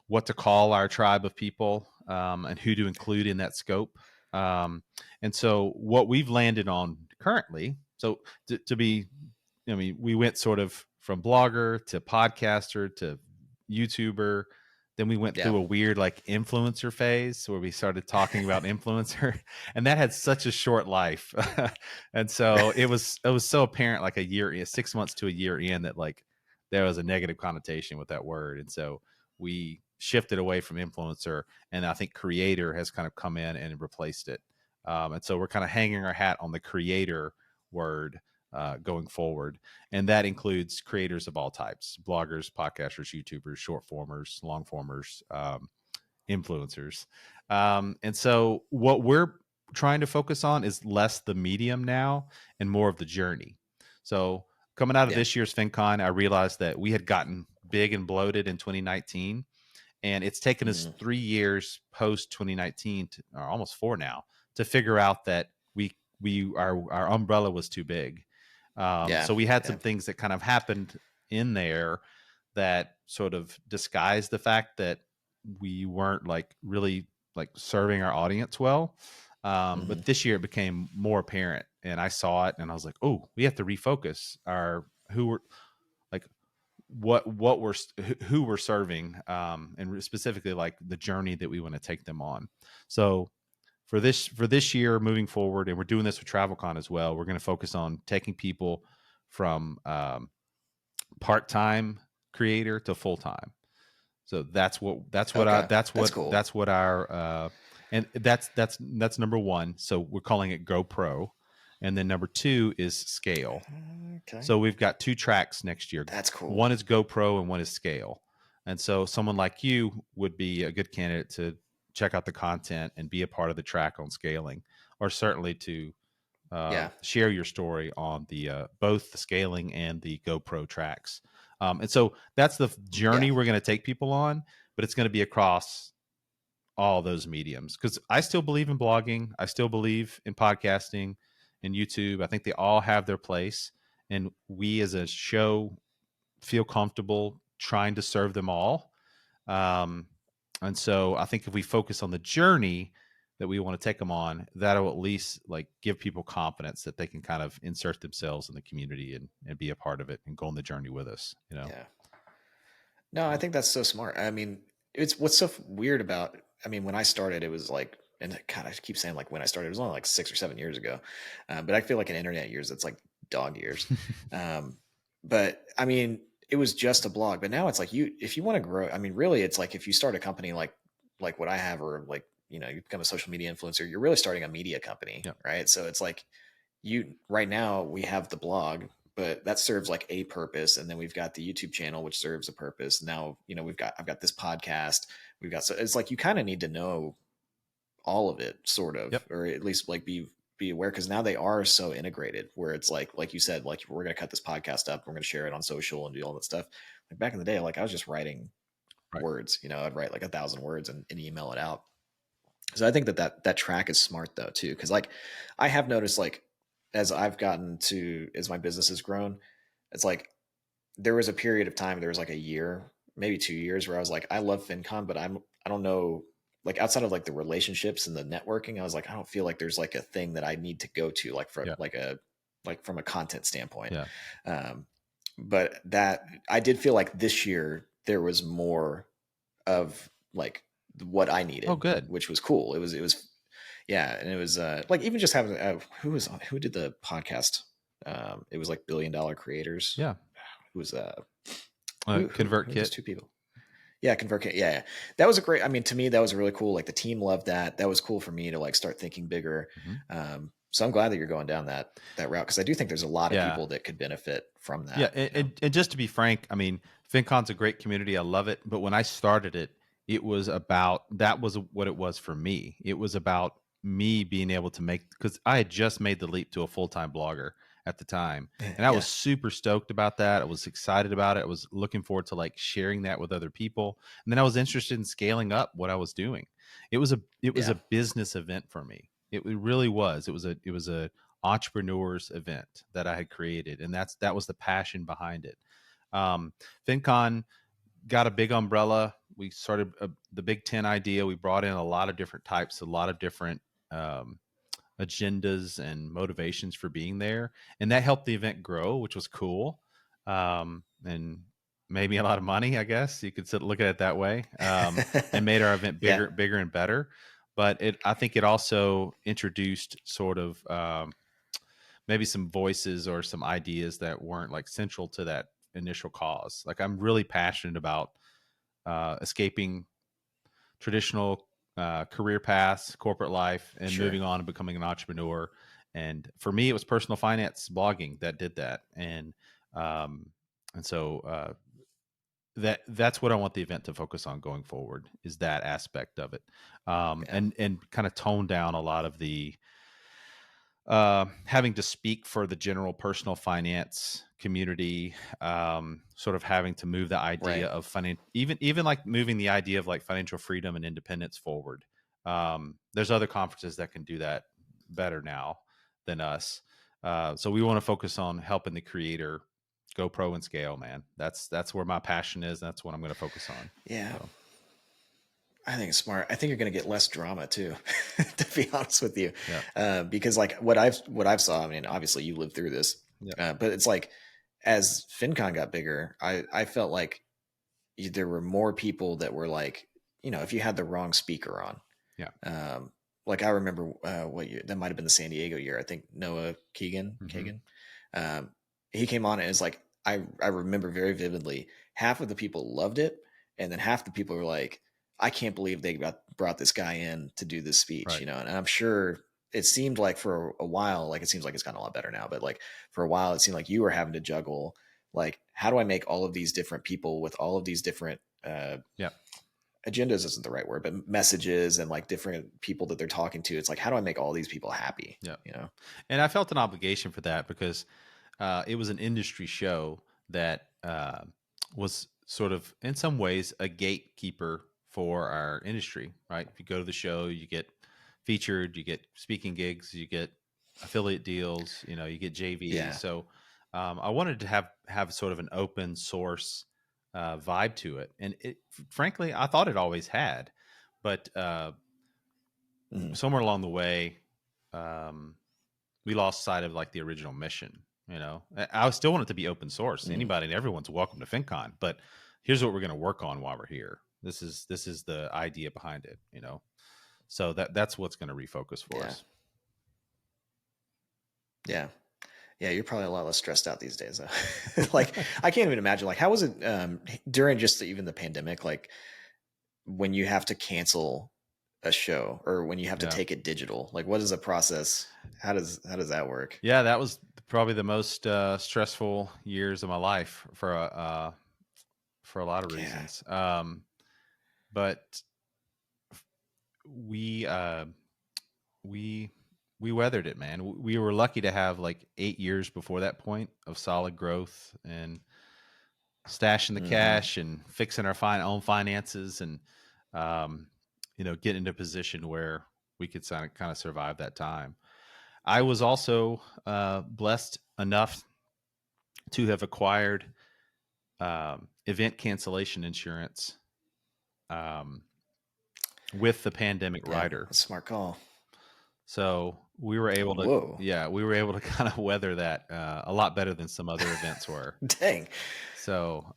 what to call our tribe of people and who to include in that scope. Um, and so what we've landed on currently, so to be, I mean, we went sort of from blogger to podcaster to YouTuber. Then we went Yeah. through a weird like influencer phase where we started talking about influencer, and that had such a short life. And so it was so apparent like a year, 6 months to a year in that like there was a negative connotation with that word. And so we shifted away from influencer, and I think creator has kind of come in and replaced it. And so we're kind of hanging our hat on the creator word going forward. And that includes creators of all types: bloggers, podcasters, YouTubers, short formers, long formers, influencers. And so what we're trying to focus on is less the medium now and more of the journey. So coming out of Yeah. this year's FinCon, I realized that we had gotten big and bloated in 2019, and it's taken us Mhm. 3 years post 2019 or almost four now to figure out that our umbrella was too big. Yeah. So we had Yeah. some things that kind of happened in there that sort of disguised the fact that we weren't like really like serving our audience well. Mhm. But this year it became more apparent, and I saw it, and I was like, "Oh, we have to refocus our who we're like what we're who we're serving, and specifically like the journey that we want to take them on." So for this year moving forward, and we're doing this with TravelCon as well, we're going to focus on taking people from part-time creator to full-time. So Okay. That's cool. that's what our and that's number one. So we're calling it Go Pro, and then number two is Scale. Okay. So we've got two tracks next year. That's cool. One is GoPro and one is Scale. And so someone like you would be a good candidate to check out the content and be a part of the track on scaling, or certainly to Yeah. share your story on the both the scaling and the GoPro tracks. And so that's the Yeah. journey we're going to take people on, but it's going to be across all those mediums because I still believe in blogging. I still believe in podcasting and YouTube. I think they all have their place. And we as a show feel comfortable trying to serve them all. Um, and so I think if we focus on the journey that we want to take them on, that'll at least like give people confidence that they can kind of insert themselves in the community and be a part of it and go on the journey with us, you know? Yeah. No, I think that's so smart. I mean, it's what's so weird about. I mean, when I started, it was like, and God, I keep saying like when I started, it was only like 6 or 7 years ago. But I feel like in internet years, it's like dog years. Um, but I mean, it was just a blog. But now it's like if you want to grow. I mean, really, it's like if you start a company like what I have, or like you become a social media influencer, you're really starting a media company, Yep. right? So it's like you right now we have the blog, but that serves like a purpose, and then we've got the YouTube channel which serves a purpose. Now, I've got this podcast. We've got, so it's like you kind of need to know all of it, sort of, Yep. or at least like be aware, because now they are so integrated where it's like you said, like we're going to cut this podcast up, we're going to share it on social and do all that stuff. Like back in the day, like I was just writing Right. words, I'd write like 1,000 words and email it out. So I think that track is smart though too, because like I have noticed, like as my business has grown, it's like there was a period of time, there was like a year, maybe 2 years, where I was like, I love FinCon, but I don't know, like outside of like the relationships and the networking, I was like, I don't feel like there's like a thing that I need to go to, like from Yeah. like from a content standpoint. Yeah. Um, but that I did feel like this year there was more of like what I Oh, needed, good. which was cool. It was yeah, and it was like even just having who did the podcast? It was like Billion Dollar Creators. Yeah. Who was Convert who are those kit. two people? Yeah, ConvertKit. Yeah, yeah, that was a great. I mean, to me, that was really cool. Like the team loved that. That was cool for me to like start thinking bigger. Mhm. So I'm glad that you're going down that route, because I do think there's a lot of Yeah. people that could benefit from Yeah, that. and just to be frank, I mean, FinCon's a great community. I love it, but when I started it, it was about that was what it was for me. It was about me being able to make, because I had just made the leap to a full-time blogger at the time, and I was Yeah, super stoked about that. I was excited about it. I was looking forward to like sharing that with other people, and then I was interested in scaling up what I was doing. It was a yeah, business event for me. It really was. It was a entrepreneurs event that I had created, and that was the passion behind it. Um, FinCon got a big umbrella. We started the Big Ten idea. We brought in a lot of different types, a lot of different um, agendas and motivations for being there, and that helped the event grow, which was cool, and made me a lot of money. I guess you could look at it that way, and made our event yeah, bigger and better. But I think it also introduced sort of maybe some voices or some ideas that weren't like central to that initial cause. Like I'm really passionate about escaping traditional career paths, corporate life, and sure. moving on and becoming an entrepreneur. And for me, it was personal finance blogging that did that. Um, and so that's what I want the event to focus on going forward, is that aspect of it, Yeah, and kind of tone down a lot of the having to speak for the general personal finance community, sort of having to move the idea right. of even like moving the idea of like financial freedom and independence forward. There's other conferences that can do that better now than us. So we want to focus on helping the creator go pro and scale, man. That's where my passion is. That's what I'm going to focus on. Yeah, So I think it's smart. I think you're going to get less drama too, to be honest with you, yeah, because like what I've saw. I mean, obviously you lived through this, yeah, but it's like as FinCon got bigger, I felt like there were more people that were like, if you had the wrong speaker on, yeah. um, like I remember what year that might have been the San Diego year. I think Noah Hmm. Kagan, um, he came on and it's like I remember very vividly. Half of the people loved it, and then half the people were like, I can't believe they brought this guy in to do this speech, Right. And I'm sure it seemed like for a while, like it seems like it's gotten a lot better now, but like for a while, it seemed like you were having to juggle, like, how do I make all of these different people with all of these different Yeah. agendas isn't the right word, but messages and like different people that they're talking to. It's like, how do I make all these people happy? Yeah. You know? And I felt an obligation for that because it was an industry show that was sort of, in some ways, a gatekeeper for our industry, right? If you go to the show, you get featured, you get speaking gigs, you get affiliate deals, you get JV. Yeah. So I wanted to have sort of an open source vibe to it, and frankly, I thought it always had, but Mhm. somewhere along the way. Um, we lost sight of like the original mission. I still want it to be open source. Mhm. Anybody and everyone's welcome to FinCon, but here's what we're going to work on while we're here. This is the idea behind it. So that's what's going to refocus for Yeah. us. Yeah. Yeah. You're probably a lot less stressed out these days, though. Like, I can't even imagine, like, how was it during just even the pandemic, like when you have to cancel a show, or when you have to Yeah. take it digital? Like, what is the process? How does that work? Yeah, that was probably the most stressful years of my life for a lot of Yeah. reasons. But we we we weathered it, man. We were lucky to have like 8 years before that point of solid growth and stashing the Hmm. cash and fixing our own finances, and um, getting into a position where we could kind of survive that time. I was also blessed enough to have acquired event cancellation insurance um, with the pandemic Yeah, rider. that's a smart call. So we were able to, Whoa. yeah, we were able to kind of weather that a lot better than some other events were. Dang. So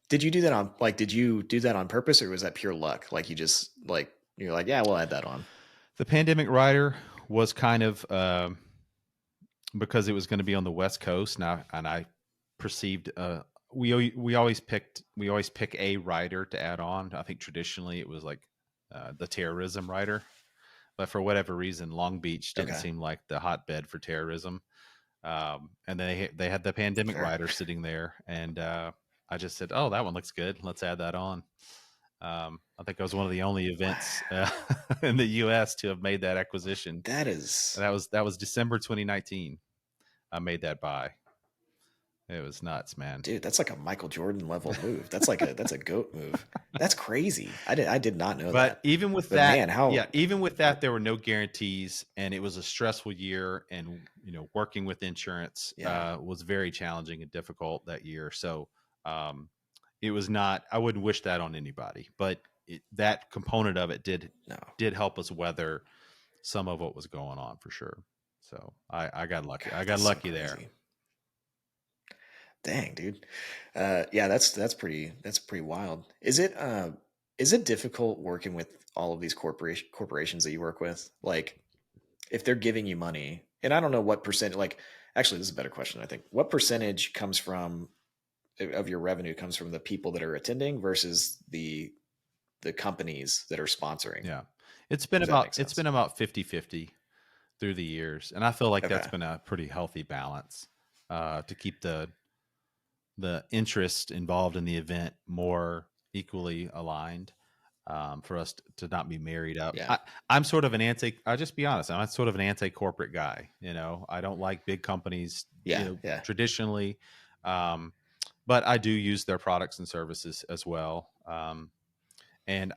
Did you do that on like did you do that on purpose, or was that pure luck? Like you just like you're like, yeah, we'll add that on. the pandemic rider was kind of because it was going to be on the West Coast now, and I perceived we always pick a rider to add on. I think traditionally it was like the terrorism rider, but for whatever reason, Long Beach didn't Okay. seem like the hotbed for terrorism. And they had the pandemic Fair. rider sitting there, and I just said, "Oh, that one looks good. Let's add that on." I think I was one of the only events Wow. in the U.S. to have made that acquisition. That is That was December 2019. I made that buy. It was nuts, man. dude, that's like a Michael Jordan level move. That's a goat move. That's crazy. I did not know But that. even with But that, man, yeah, how even with that, there were no guarantees, and it was a stressful year. And working with insurance yeah, was very challenging and difficult that year. So um, it was not. I wouldn't wish that on anybody, but that component of it no. did help us weather some of what was going on for sure. So I got lucky. I God, got that's so lucky there. crazy. Dang, dude. Yeah, that's pretty wild. Is it difficult working with all of these corporations that you work with? Like if they're giving you money, and I don't know what percent, like actually this is a better question, I think. What percentage comes from of your revenue comes from the people that are attending versus the companies that are sponsoring, Yeah, if that makes it's sense. been about 50-50 through the years, and I feel like that's Okay. been a pretty healthy balance to keep the interest involved in the event more equally aligned, for us to not be married up. Yeah. I'm sort of an I'll just be honest. I'm sort of an anti-corporate guy. I don't like big companies, Yeah. Yeah. traditionally, um, but I do use their products and services as well. And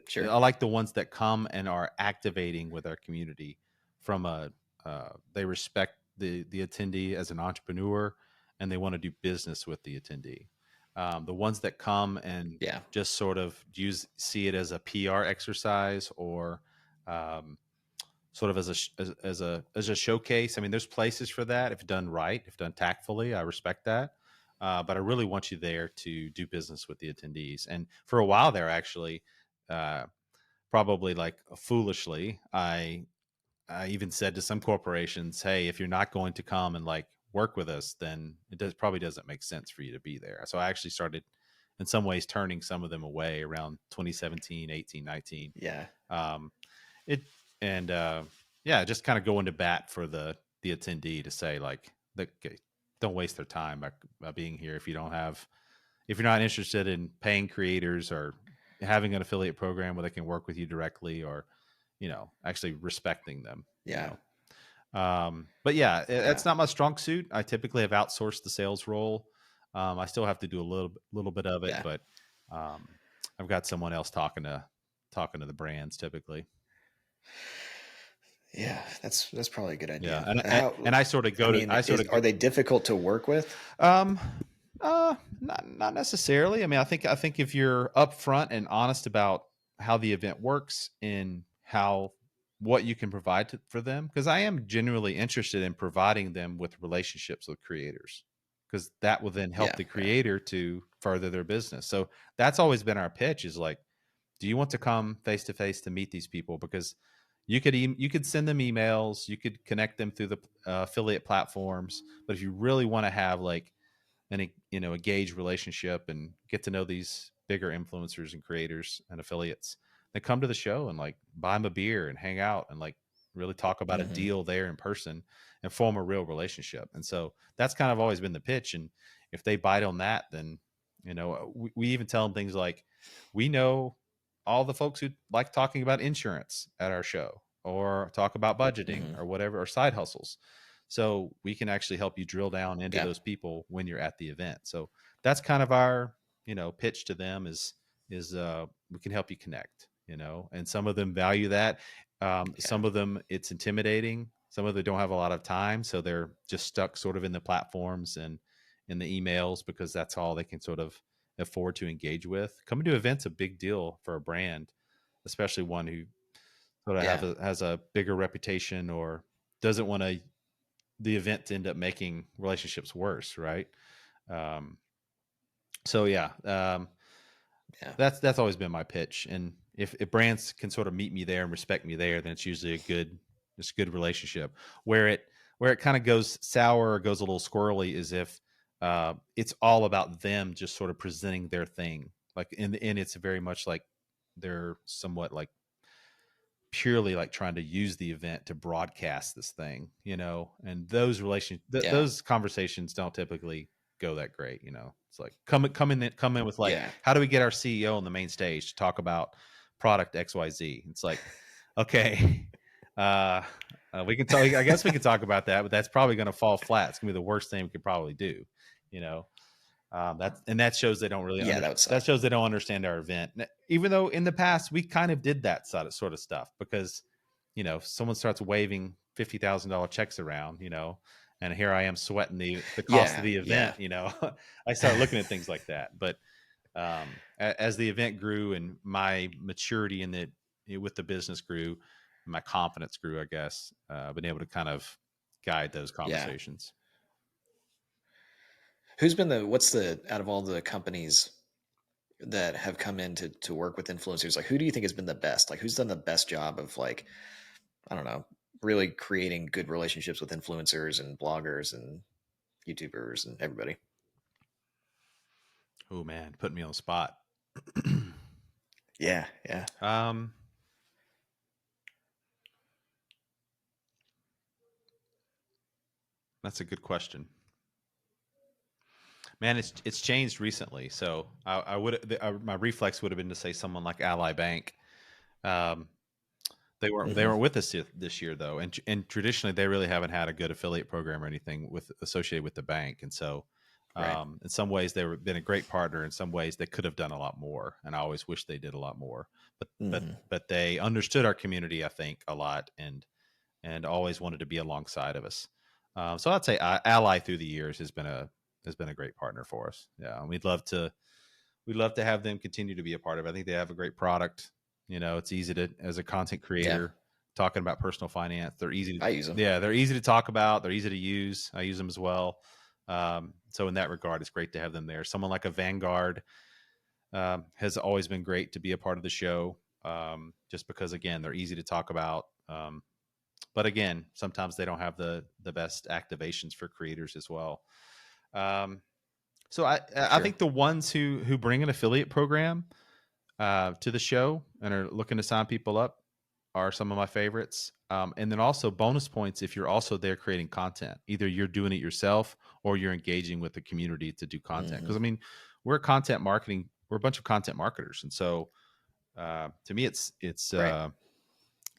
Sure. I like the ones that come and are activating with our community from a they respect the attendee as an entrepreneur, and they want to do business with the attendee. The ones that come and Yeah. just sort of see it as a PR exercise, or um, sort of as a showcase. I mean, there's places for that if done right, if done tactfully. I respect that, but I really want you there to do business with the attendees. And for a while there, actually, uh, probably like foolishly, I even said to some corporations, "Hey, if you're not going to come and like work with us, then probably doesn't make sense for you to be there." So I actually started, in some ways, turning some of them away around 2017, 18, 19. Yeah. Um, it and Yeah, just kind of going to bat for the attendee to say like, okay, don't waste their time by being here if you're not interested in paying creators or having an affiliate program where they can work with you directly, or actually respecting them. Yeah. But yeah, Okay. that's not my strong suit. I typically have outsourced the sales role. I still have to do a little bit of it, Yeah. but um, I've got someone else talking to the brands typically. Yeah, that's probably a good Yeah, idea. and How and I sort of I go to mean, I sort is of are they difficult to work with? um not necessarily. I mean, I think if you're upfront and honest about how the event works and how what you can provide for them, because I am genuinely interested in providing them with relationships with creators, because that will then help Yeah, the yeah, creator to further their business. So that's always been our pitch, is like, do you want to come face to face to meet these people? Because you could send them emails, you could connect them through the affiliate platforms, but if you really want to have like a gauge relationship and get to know these bigger influencers and creators and affiliates, they come to the show and like buy them a beer and hang out and like really talk about a Hmm. deal there in person and form a real relationship. And so that's kind of always been the pitch. And if they bite on that, then, we even tell them things like, we know all the folks who like talking about insurance at our show or talk about budgeting Hmm. or whatever, or side hustles. So we can actually help you drill down into Yeah. those people when you're at the event. So that's kind of our, pitch to them is we can help you connect, and some of them value that. Yeah. Some of them it's intimidating. Some of them don't have a lot of time, so they're just stuck sort of in the platforms and in the emails because that's all they can sort of afford to engage with. Coming to events a big deal for a brand, especially one who sort of Yeah. has a bigger reputation or doesn't want the event to end up making relationships worse, right? Um, so yeah, Yeah. that's always been my pitch. And if brands can sort of meet me there and respect me there, then it's usually a good relationship. Where it kind of goes sour or goes a little squirrely is if it's all about them just sort of presenting their thing. Like in the end, it's very much like they're somewhat like purely like trying to use the event to broadcast this thing, and Yeah. those conversations don't typically go that great. It's like come in with like, Yeah. how do we get our CEO on the main stage to talk about product XYZ? It's like, okay, uh, we can talk. I guess we can talk about that, but that's probably going to fall flat. It's gonna be the worst thing we could probably do, you know. That shows they don't really Yeah. That would suck. that shows they don't understand our event. Even though in the past we kind of did that sort of stuff because, if someone starts waving $50,000 checks around, and here I am sweating the cost of Yeah. the Yeah. event, I start looking at things like that. But as the event grew and my maturity in with the business grew, my confidence grew, I guess, I've been able to kind of guide those Yeah. conversations. What's the, out of all the companies that have come in to work with influencers, like who do you think has been the best? Like who's done the best job of like, I don't know, really creating good relationships with influencers and bloggers and YouTubers and everybody? Oh man, putting me on the spot. Yeah. Yeah. um, that's a good question, man. It's changed recently, so I would my reflex would have been to say someone like Ally Bank. Um, they Hmm. weren't with us this year though, and traditionally they really haven't had a good affiliate program or anything with associated with the bank, and so Right. in some ways been a great partner. In some ways they could have done a lot more, and I always wish they did a lot more. But Hmm. they understood our community, I think, a lot, and always wanted to be alongside of us. So I'd say Ally through the years has been a great partner for us. Yeah, and we'd love to have them continue to be a part of it. I think they have a great product. It's easy to, as a content Yeah. creator, talking about personal finance. They're easy to, I use them. yeah, they're easy to talk about. They're easy to use. I use them as well. So in that regard, it's great to have them there. Someone like a Vanguard has always been great to be a part of the show, just because again they're easy to talk about. But again, sometimes they don't have the best activations for creators as well. Um, so I Sure. think the ones who bring an affiliate program to the show and are looking to sign people up are some of my favorites. And then also bonus points if you're also there creating content. Either you're doing it yourself or you're engaging with the community to do content. Hmm. Because I mean, we're a bunch of content marketers, and so to me, Right.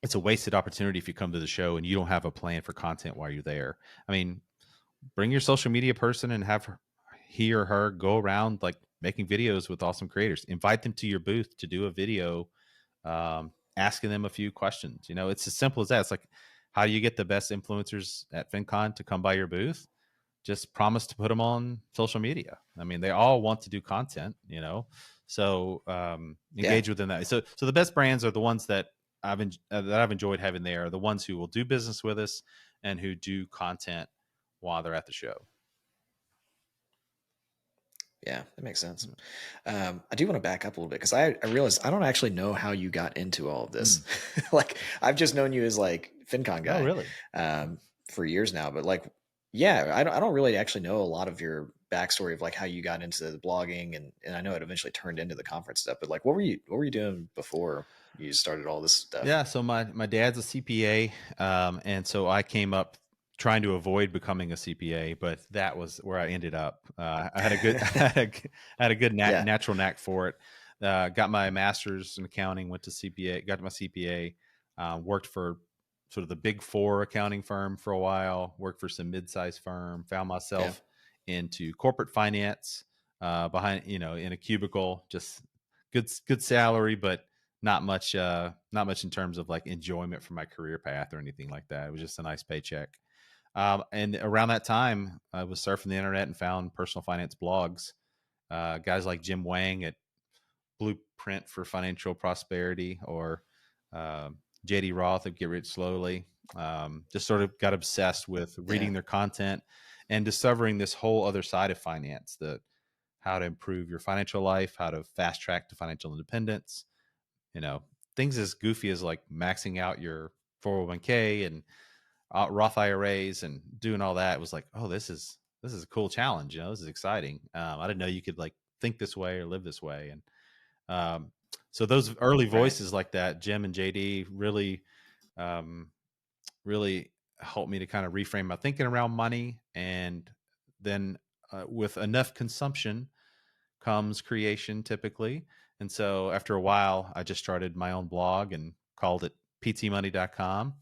it's a wasted opportunity if you come to the show and you don't have a plan for content while you're there. I mean, bring your social media person and have he or her go around like making videos with awesome creators. Invite them to your booth to do a video, asking them a few questions. It's as simple as that. It's like, how do you get the best influencers at Fincon to come by your booth? Just promise to put them on social media. I mean, they all want to do content, so Yeah. engage within that. So the best brands are the ones that I've enjoyed having there. Are the ones who will do business with us and who do content while they're at the show. Yeah, that makes sense. I do want to back up a little bit because I realized I don't actually know how you got into all of Mm. this. Like, I've just known you as like FinCon Oh, guy really? um, for years now, but like, yeah, I don't really actually know a lot of your backstory of like how you got into the blogging, and I know it eventually turned into the conference stuff, but like what were you doing before you started all this stuff? Yeah, so my dad's a CPA, and so I came up trying to avoid becoming a CPA, but that was where I ended up. I had a good I had a good Yeah, natural knack for it. Got my master's in accounting, went to CPA, got my CPA, worked for sort of the big four accounting firm for a while, worked for some mid-sized firm, found yeah, myself into corporate finance, behind, in a cubicle, just good salary, but not much in terms of like enjoyment for my career path or anything like that. It was just a nice paycheck. And around that time, I was surfing the internet and found personal finance blogs. Guys like Jim Wang at Blueprint for Financial Prosperity, or JD Roth of Get Rich Slowly. Just sort of got obsessed with yeah, reading their content and discovering this whole other side of finance, the how to improve your financial life, how to fast track to financial independence, you know, things as goofy as like maxing out your 401k and Roth IRAs and doing all that. It was like, oh, this is a cool challenge. This is exciting. I didn't know you could like think this way or live this way. And um, so those early right, voices like that, Jim and JD, um, really helped me to kind of reframe my thinking around money. And then with enough consumption comes creation typically. And so after a while, I just started my own blog and called it ptmoney.com.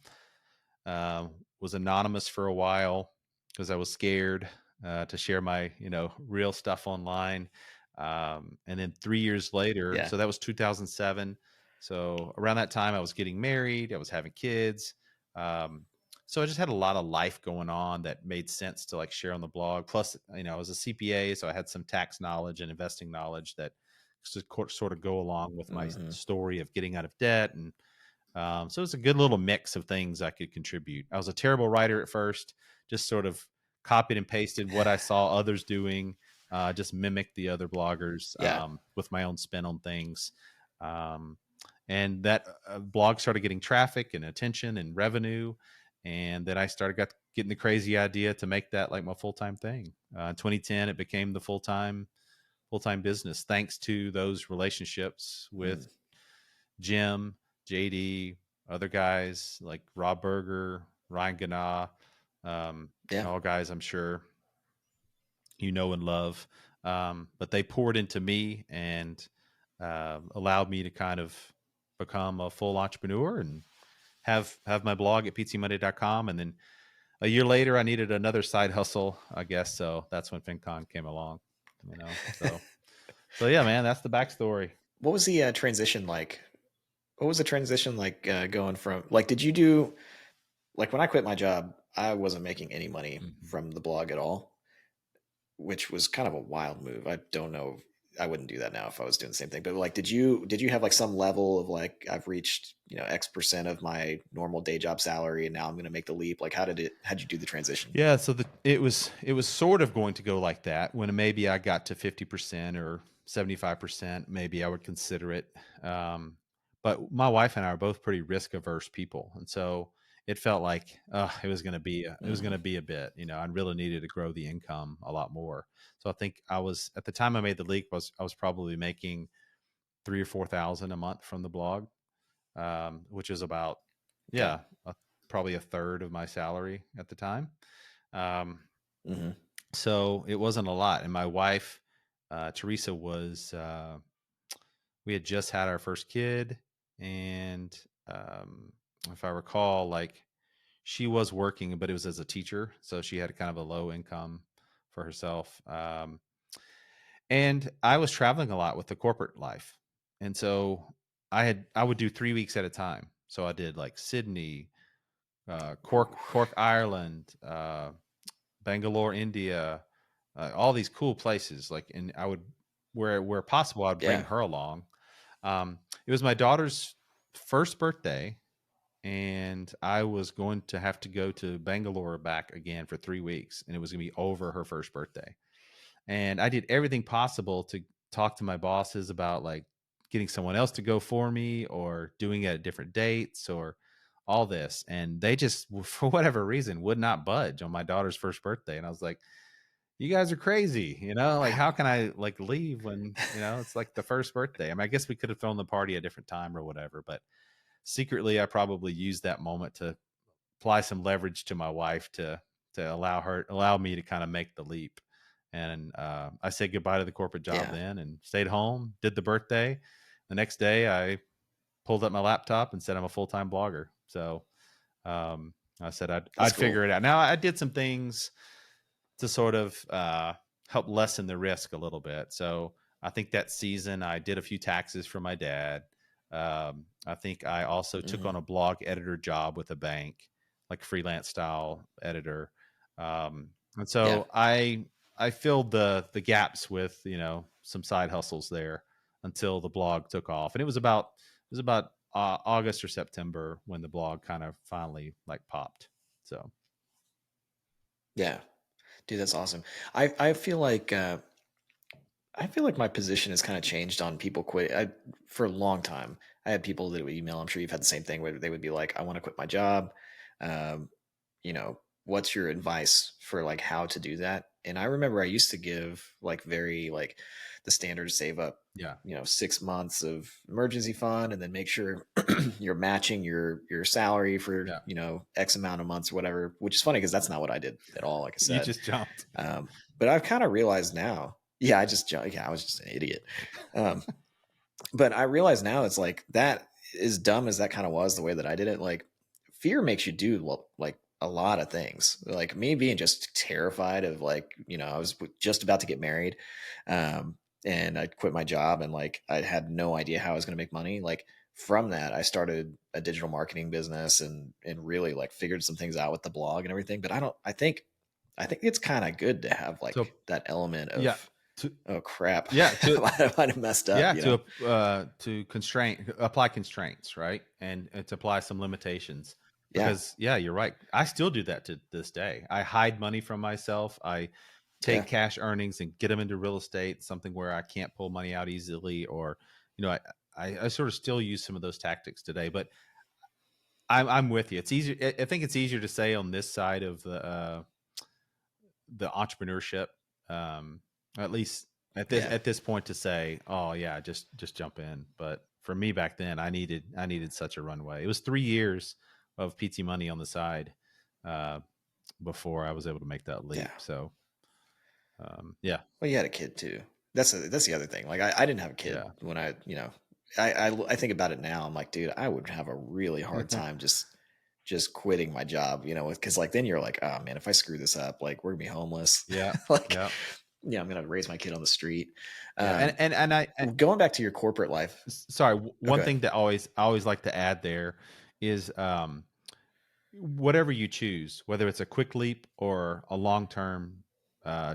Was anonymous for a while because I was scared to share my, real stuff online. And then 3 years later, yeah, so that was 2007. So around that time, I was getting married, I was having kids. Um, so I just had a lot of life going on that made sense to like share on the blog. Plus, I was a CPA, so I had some tax knowledge and investing knowledge that sort of go along with my hmm, story of getting out of debt. And so it's a good little mix of things I could contribute. I was a terrible writer at first, just sort of copied and pasted what I saw others doing, just mimicked the other bloggers yeah, with my own spin on things. Um, and that blog started getting traffic and attention and revenue. And then I started getting the crazy idea to make that like my full time thing. In 2010, it became the full time business, thanks to those relationships mm, with Jim, JD, other guys like Rob Berger, Ryan Gana, yeah, all guys I'm sure you know and love. But they poured into me and allowed me to kind of become a full entrepreneur and have my blog at ptmonday.com. And then a year later, I needed another side hustle, I guess. So that's when Fincon came along, So yeah, man, that's the backstory. what was the transition like? What was the transition like, going from like, did you do like when I quit my job, I wasn't making any money Mhm. from the blog at all, which was kind of a wild move. I don't know. I wouldn't do that now if I was doing the same thing. But like, did you have like some level of like I've reached X percent of my normal day job salary and now I'm going to make the leap? Like, how'd you do the transition? Yeah, so it was sort of going to go like that. When maybe I got to 50% or 75%, maybe I would consider it. But my wife and I are both pretty risk averse people, and so it felt like it was going Hmm. to be a bit. I really needed to grow the income a lot more. So I think I was at the time I made the leap, I was probably making 3 or 4 thousand a month from the blog, which is about, Okay. yeah, probably a third of my salary at the time. Um, Hmm. so it wasn't a lot. And my wife, Teresa, we had just had our first kid. And if I recall, like she was working, but it was as a teacher. So she had kind of a low income for herself. And I was traveling a lot with the corporate life. And so I would do 3 weeks at a time. So I did like Sydney, Cork, Ireland, Bangalore, India, all these cool places. Like, and I would, where possible, I'd bring Yeah. her along. It was my daughter's first birthday, and I was going to have to go to Bangalore back again for 3 weeks, and it was going to be over her first birthday. And I did everything possible to talk to my bosses about like getting someone else to go for me or doing it at different dates or all this. And they just, for whatever reason, would not budge on my daughter's first birthday. And I was like, you guys are crazy, like, how can I, like, leave when, it's like the first birthday? I mean, I guess we could have thrown the party a different time or whatever, but secretly I probably used that moment to apply some leverage to my wife to allow me to kind of make the leap. And I said goodbye to the corporate job Yeah, then and stayed home, did the birthday. The next day I pulled up my laptop and said I'm a full-time blogger. So I said that's I'd cool. figure it out. Now I did some things to sort of help lessen the risk a little bit. So I think that season I did a few taxes for my dad. I think I also took Hmm. on a blog editor job with a bank, like freelance style editor. And Yeah, so I filled the gaps with some side hustles there until the blog took off, and it was about August or September when the blog kind of finally like popped. So yeah, dude, that's awesome. I feel like my position has kind of changed on people quit. For a long time, I had people that would email. I'm sure you've had the same thing where they would be like, "I want to quit my job. Um, what's your advice for like how to do that?" And I remember I used to give like very like the standard save up, yeah, 6 months of emergency fund, and then make sure you're matching your salary for yeah. X amount of months or whatever. Which is funny because that's not what I did at all. Like I You said, just jumped. but I've kind of realized now. Yeah, yeah, I was just an idiot. Um, but I realize now it's like that, as dumb as that kind of was the way that I did it, like fear makes you do like a lot of things. Like me being just terrified of like, I was just about to get married. And I quit my job and like I had no idea how I was going to make money. Like from that, I started a digital marketing business and really like figured some things out with the blog and everything. But I think it's kind of good to have like So that element yeah, of, to oh crap, yeah, to I might have messed up, yeah, you know? to apply constraints, right? And to apply some limitations Yeah. because yeah, you're right. I still do that to this day. I hide money from myself. I Yeah. take cash earnings and get them into real estate, something where I can't pull money out easily, or you know, I I sort of still use some of those tactics today. But I'm with you. It's easier. I think it's easier to say on this side of the entrepreneurship, um, at least Yeah. at this point, to say, "Oh yeah, just jump in." But for me back then, I needed such a runway. It was 3 years of PT money on the side uh, before I was able to make that Yeah. leap. So yeah, Well, you had a kid too. That's the other thing. Like I didn't have a kid yeah, when I think about it now. I'm like, dude, I would have a really hard time just quitting my job, because like then you're like, oh man, if I screw this up, like we're gonna be homeless. yeah, Like, yeah, I'm gonna raise my kid on the street. yeah. And Um, and I Going back to your corporate life. sorry, Oh, one go ahead. thing that I always like to add there is whatever you choose, whether it's a quick leap or a long term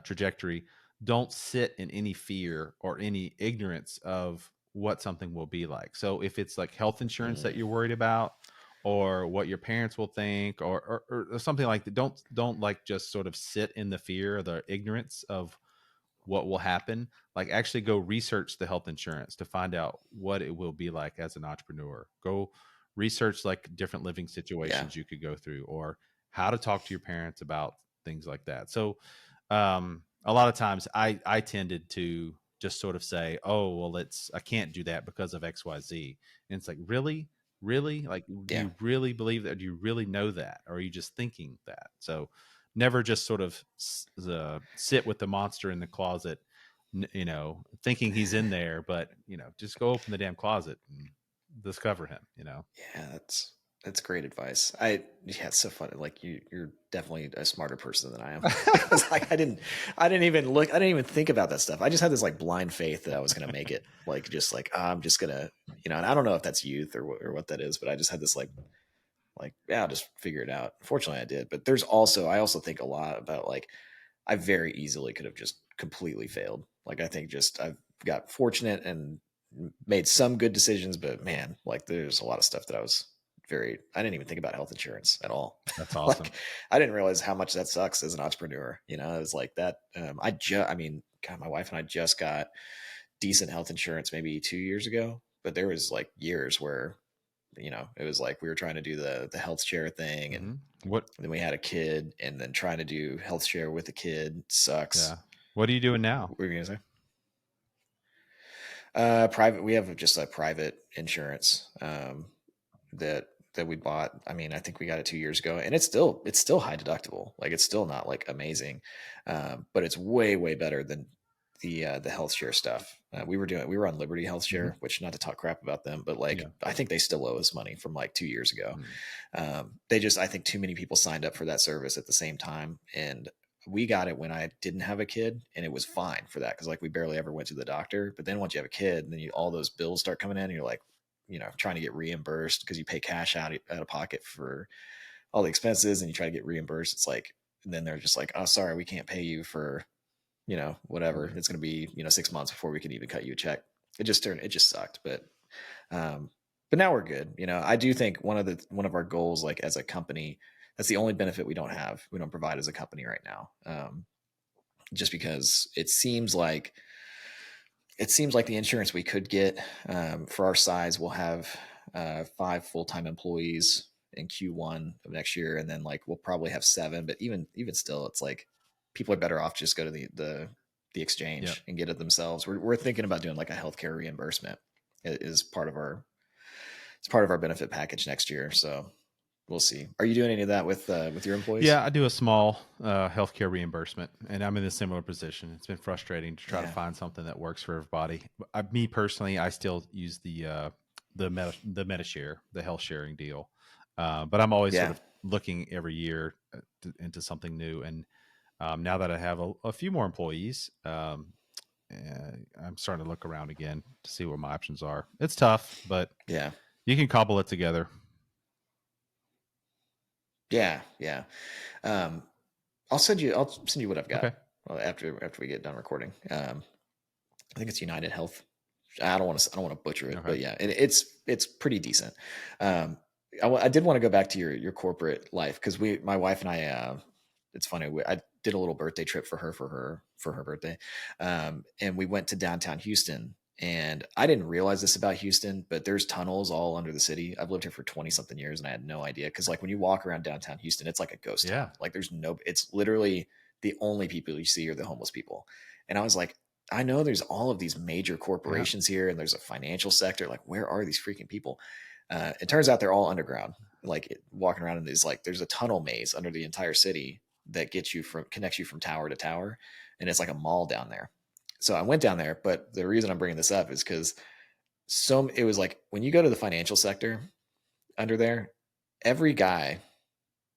trajectory, don't sit in any fear or any ignorance of what something will be like. So if it's like health insurance that Mm, you're worried about, or what your parents will think, or something like that, don't like just sort of sit in the fear or the ignorance of what will happen. Like actually go research the health insurance to find out what it will be like as an entrepreneur. Go research like different living yeah. situations you could go through, or how to talk to your parents about things like that. So a lot of times I tended to just sort of say, oh well, I can't do that because of XYZ. And it's like, really, like, do Yeah. you really believe that? Do you really know that, or are you just thinking that? So never just sort of sit with the monster in the closet, thinking he's in there, but just go open the damn closet and discover him. Yeah, that's great advice. Yeah, it's so funny. Like you're definitely a smarter person than I am. Because like I didn't even think about that stuff. I just had this like blind faith that I was gonna make it. Like just like I'm just gonna, and I don't know if that's youth or what that is, but I just had this like yeah, I'll just figure it out. Fortunately, I did. But I also think a lot about like I very easily could have just completely failed. Like I think just I've got fortunate and made some good decisions, but man, like there's a lot of stuff that I didn't even think about health insurance at all. That's awesome. Like I didn't realize how much that sucks as an entrepreneur. It was like that. I mean, God, my wife and I just got decent health insurance maybe 2 years ago, but there was like years where it was like we were trying to do the health share thing, and Mhm. What then we had a kid, and then trying to do health share with a kid Yeah. sucks. What are you doing now? What were you gonna say? Private. We have just a private insurance that we bought. I mean, I think we got it 2 years ago, and it's still high deductible. Like it's still not like amazing, but it's way better than the health share stuff. We were on Liberty Health Mhm. Share, which not to talk crap about them, but like Yeah. I think they still owe us money from like 2 years ago. Mm. They just I think too many people signed up for that service at the same time, and we got it when I didn't have a kid, and it was fine for that because like we barely ever went to the doctor. But then once you have a kid, then all those bills start coming in, and you're like, trying to get reimbursed because you pay cash out of pocket for all the expenses, and you try to get reimbursed. It's like, and then they're just like, oh, sorry, we can't pay you for whatever. Mm. It's going to be 6 months before we can even cut you a check. It just sucked, um, but now we're good. I do think one of our goals, like as a company, that's the only benefit we don't provide as a company right now. Just because it seems like the insurance we could get for our size, we'll have 5 full-time employees in Q1 of next year, and then like we'll probably have 7. But even still, it's like people are better off just go to the Yep. exchange and get it themselves. We're thinking about doing like a healthcare reimbursement. It is part of our benefit package next year. So we'll see. Are you doing any of that with your employees? Yeah, I do a small healthcare reimbursement, and I'm in a similar position. It's been frustrating to try to Yeah, find something that works for everybody. Me personally, I still use the MetaShare, the health sharing deal, but I'm always sort yeah, of looking every year into something new. And now that I have a few more employees, I'm starting to look around again to see what my options are. It's tough, but yeah, you can cobble it together. yeah. Um, I'll send you what I've got Okay. after we get done recording. I think it's United Health. I don't want to butcher it, Okay. but yeah, it's pretty decent. Um, I did want to go back to your corporate life because my wife and I, it's funny. I did a little birthday trip for her birthday, and we went to downtown Houston. And I didn't realize this about Houston, but there's tunnels all under the city. I've lived here for 20 something years, and I had no idea because like when you walk around downtown Houston, it's like a ghost Yeah. town. Like it's literally the only people you see are the homeless people. And I was like, I know there's all of these major Yeah. corporations here, and there's a financial sector. Like, where are these freaking people? It turns out they're all underground. Like walking around in these, like, there's a tunnel maze under the entire city that connects you from tower to tower, and it's like a mall down there. So I went down there, but the reason I'm bringing this up is because it was like when you go to the financial sector under there, every guy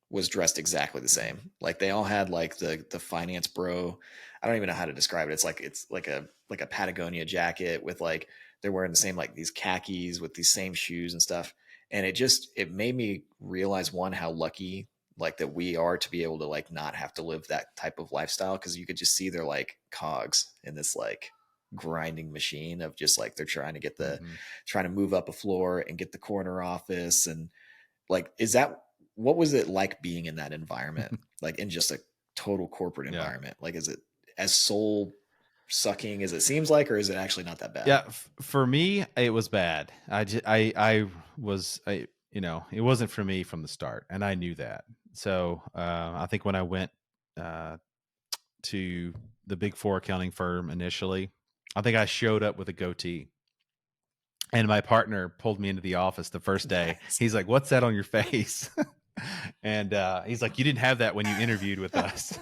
was dressed exactly the Mhm. same. Like they all had like the finance bro. I don't even know how to describe it. It's like a Patagonia jacket with like they're wearing the same like these khakis with these same shoes and stuff. And it made me realize one how lucky like that we are to be able to like not have to live that type of lifestyle because you could just see they're like cogs in this like grinding machine of just like they're Mhm. trying to move up a floor and get the corner office. And like, what was it like being in that environment? Like in just a total corporate Yeah. environment? Like, is it as soul sucking as it seems like, or is it actually not that bad? Yeah, for me, it was bad. It wasn't for me from the start, and I knew that. So I think when I went uh, to the Big Four accounting firm initially, I think I showed up with a goatee, and my partner pulled me into the office the first day. Nice. He's like, "What's that on your face?" And he's like, "You didn't have that when you interviewed with us."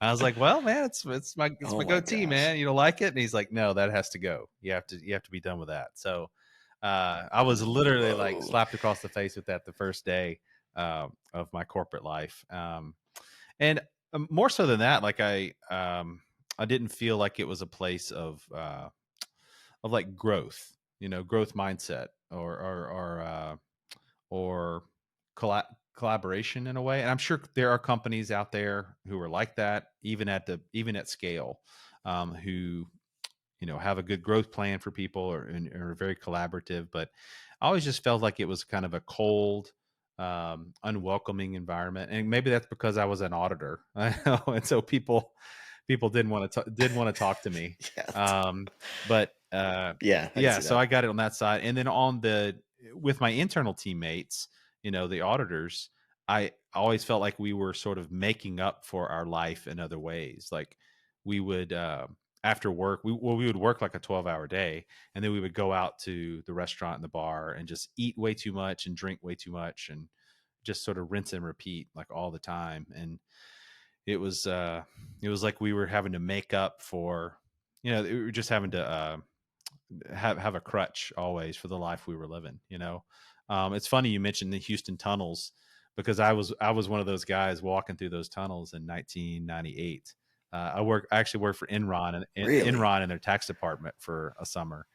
I was like, "Well, man, it's Oh my my goatee, gosh. man. You don't like it?" And he's like, "No, that has to go. You have to be done with that." So I was literally like Whoa. slapped across the face with that the first day of my corporate life, and more so than that, like I didn't feel like it was a place of like growth, growth mindset or collaboration in a way. And I'm sure there are companies out there who are like that, even at scale, who have a good growth plan for people and are very collaborative. But I always just felt like it was kind of a cold, unwelcoming environment, and maybe that's because I was an auditor, and so people didn't want to talk to me. Yeah. Um, but Yeah, I can yeah, see so that. I got it on that side, and then on the with my internal teammates, the auditors, I always felt like we were sort of making up for our life in other ways. Like we would, after work, we would work like a 12-hour day, and then we would go out to the restaurant and the bar and just eat way too much and drink way too much and just sort of rinse and repeat like all the time. And it was, it was like we were having to make up for, we were just having to, have a crutch always for the life we were living. It's funny you mentioned the Houston tunnels, because I was one of those guys walking through those tunnels in 1998. I actually worked for Really? Enron in their tax department for a summer.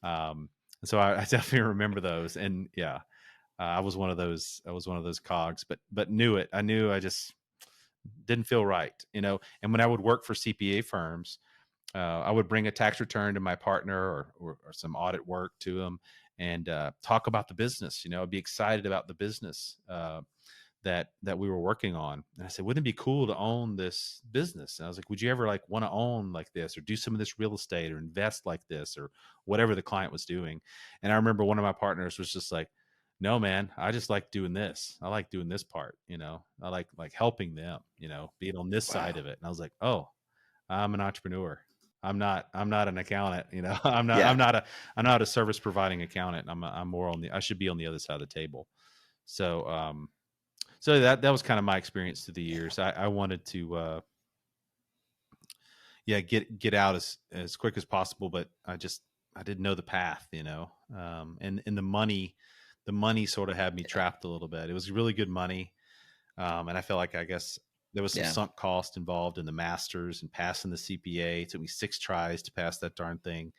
And so I definitely remember those. And yeah, I was one of those cogs, but knew it. I knew I just didn't feel right. And when I would work for CPA firms, I would bring a tax return to my partner, or some audit work to him, and talk about the business. I'd be excited about the business that we were working on. And I said, wouldn't it be cool to own this business? And I was like, would you ever like want to own like this, or do some of this real estate, or invest like this, or whatever the client was doing? And I remember one of my partners was just like, no, man, I just like doing this. I like doing this part. I like helping them. Being on this side Wow. of it. And I was like, oh, I'm an entrepreneur. I'm not an accountant. I'm not Yeah. I'm not a I'm not a service providing accountant. I'm more on the I should be on the other side of the table. So that was kind of my experience through the Yeah. years. I wanted to yeah, get out as quick as possible, but I didn't know the path. And the money sort of had me Yeah. trapped a little bit. It was really good money. And I felt like, I guess, there was some Yeah. sunk cost involved in the masters and passing the CPA. It took me 6 tries to pass that darn thing.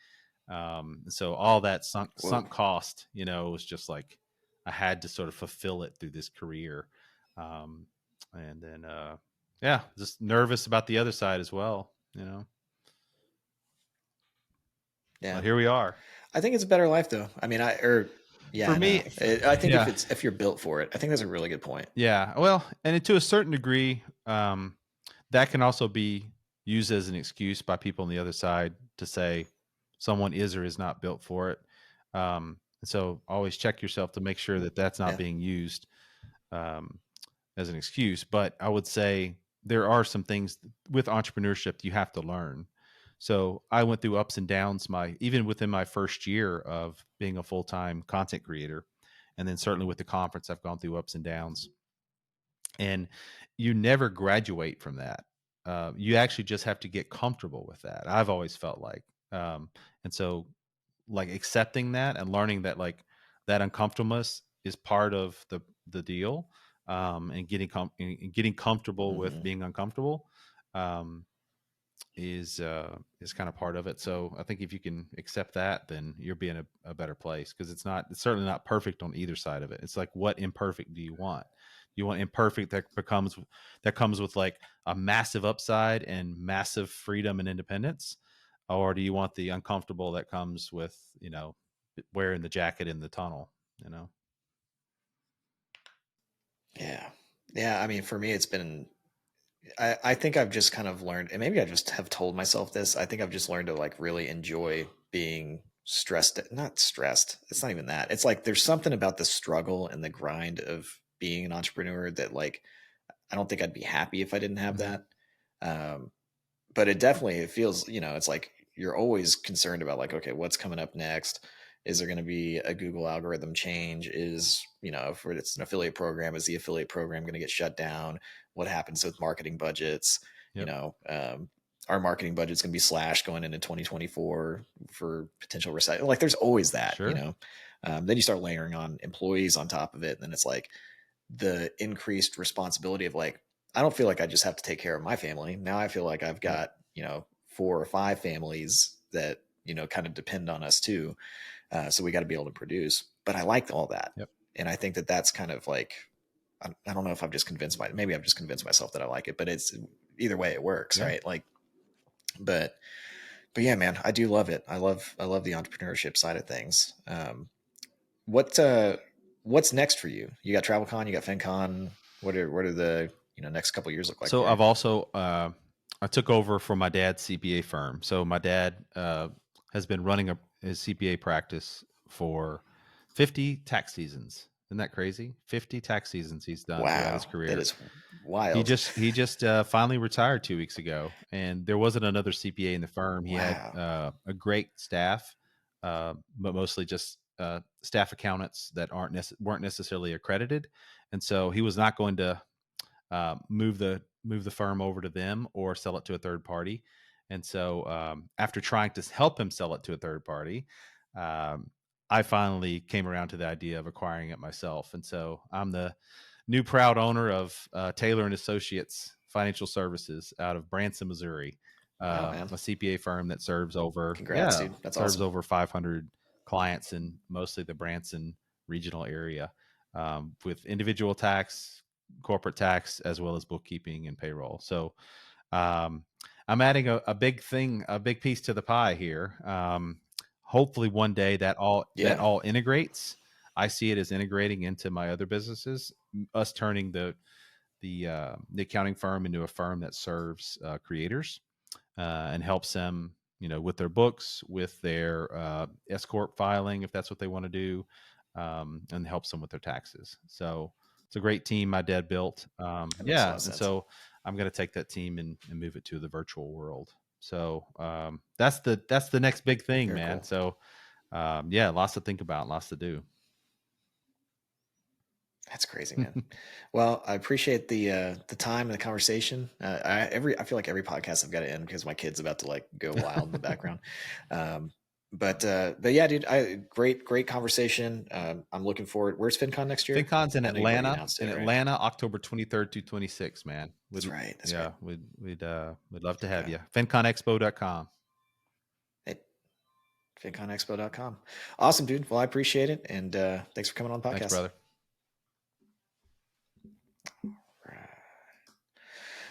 And so all that Whoa. sunk cost, was just like I had to sort of fulfill it through this career. Um, and then, yeah, just nervous about the other side as well. Yeah. But here we are. I think it's a better life though. I mean, yeah, For I know. me, I think yeah, if you're built for it, I think that's a really good point. yeah. Well, and to a certain degree, that can also be used as an excuse by people on the other side to say someone is or is not built for it. And so always check yourself to make sure that that's not Yeah. being used um, as an excuse. But I would say there are some things with entrepreneurship that you have to learn. So I went through ups and downs even within my first year of being a full-time content creator. And then certainly with the conference, I've gone through ups and downs, and you never graduate from that. You actually just have to get comfortable with that. I've always felt like, and so like accepting that and learning that like that uncomfortableness is part of the deal, and getting comfortable with Hmm. being uncomfortable. Um, is kind of part of it. So I think if you can accept that, then you'll be in a better place, because it's certainly not perfect on either side of it. It's like, what imperfect do you want? You want imperfect that comes with like a massive upside and massive freedom and independence, or do you want the uncomfortable that comes with wearing the jacket in the tunnel? You know. Yeah. Yeah. I mean, for me, I think I've just kind of learned, and maybe I just have told myself this. I think I've just learned to like really enjoy being stressed, not stressed. It's not even that. It's like there's something about the struggle and the grind of being an entrepreneur that like I don't think I'd be happy if I didn't have Hmm. that. Um, but it feels, it's like you're always concerned about like, okay, what's coming up next? Is there going to be a Google algorithm change? If it's an affiliate program, is the affiliate program going to get shut down? What happens with marketing budgets? You Yep. know, our marketing budget's going to be slashed going into 2024 for potential recession. Like there's always that. Sure. Then you start layering on employees on top of it. And then it's like, the increased responsibility of like, I don't feel like I just have to take care of my family. Now I feel like I've Yep. got, 4 or 5 families that, kind of depend on us too. So we got to be able to produce. But I like all that. Yep. And I think that that's kind of like, I don't know if maybe I've just convinced myself that I like it, but it's either way it works. Yeah. Right. Like, but, but yeah, man, I do love it. I love the entrepreneurship side of things. What what's next for you? You got TravelCon, you got FinCon. What are the next couple of years look like So for you? I've also I took over for my dad's CPA firm. So my dad has been running his CPA practice for 50 tax seasons. Isn't that crazy? 50 tax seasons he's done throughout his Wow, that career. is wild. He just finally retired 2 weeks ago, and there wasn't another CPA in the firm. He had Wow. a great staff, but mostly just staff accountants that weren't necessarily accredited, and so he was not going to move the firm over to them or sell it to a third party. And so, after trying to help him sell it to a third party, um, I finally came around to the idea of acquiring it myself. And so, I'm the new proud owner of Taylor and Associates Financial Services out of Branson, Missouri, Wow, man. a CPA firm that Congrats, dude. That's serves awesome. over 500 clients in mostly the Branson regional area, with individual tax, corporate tax, as well as bookkeeping and payroll. So, um, I'm adding a big piece to the pie here. Hopefully, one day that Yeah, all integrates. I see it as integrating into my other businesses. Us turning the accounting firm into a firm that serves creators and helps them, with their books, with their S corp filing, if that's what they want to do, and helps them with their taxes. So it's a great team my dad built. that makes a lot Yeah, of and sense. so I'm going to take that team and move it to the virtual world. So that's the next big thing, Very man. cool. So yeah, lots to think about, lots to do. That's crazy, man. Well, I appreciate the time and the conversation. I feel like every podcast I've got to end because my kid's about to like go wild in the background. Um, but yeah, dude, great conversation. I'm looking forward. Where's FinCon next year? FinCon's I know you've already announced In it, right? Atlanta, October 23rd to 26th, man. That's right. That's right. Yeah, we'd love to have Okay. you. FinConExpo.com. Hey, FinConExpo.com. Awesome, dude. Well, I appreciate it, and thanks for coming on the Thanks, podcast. brother.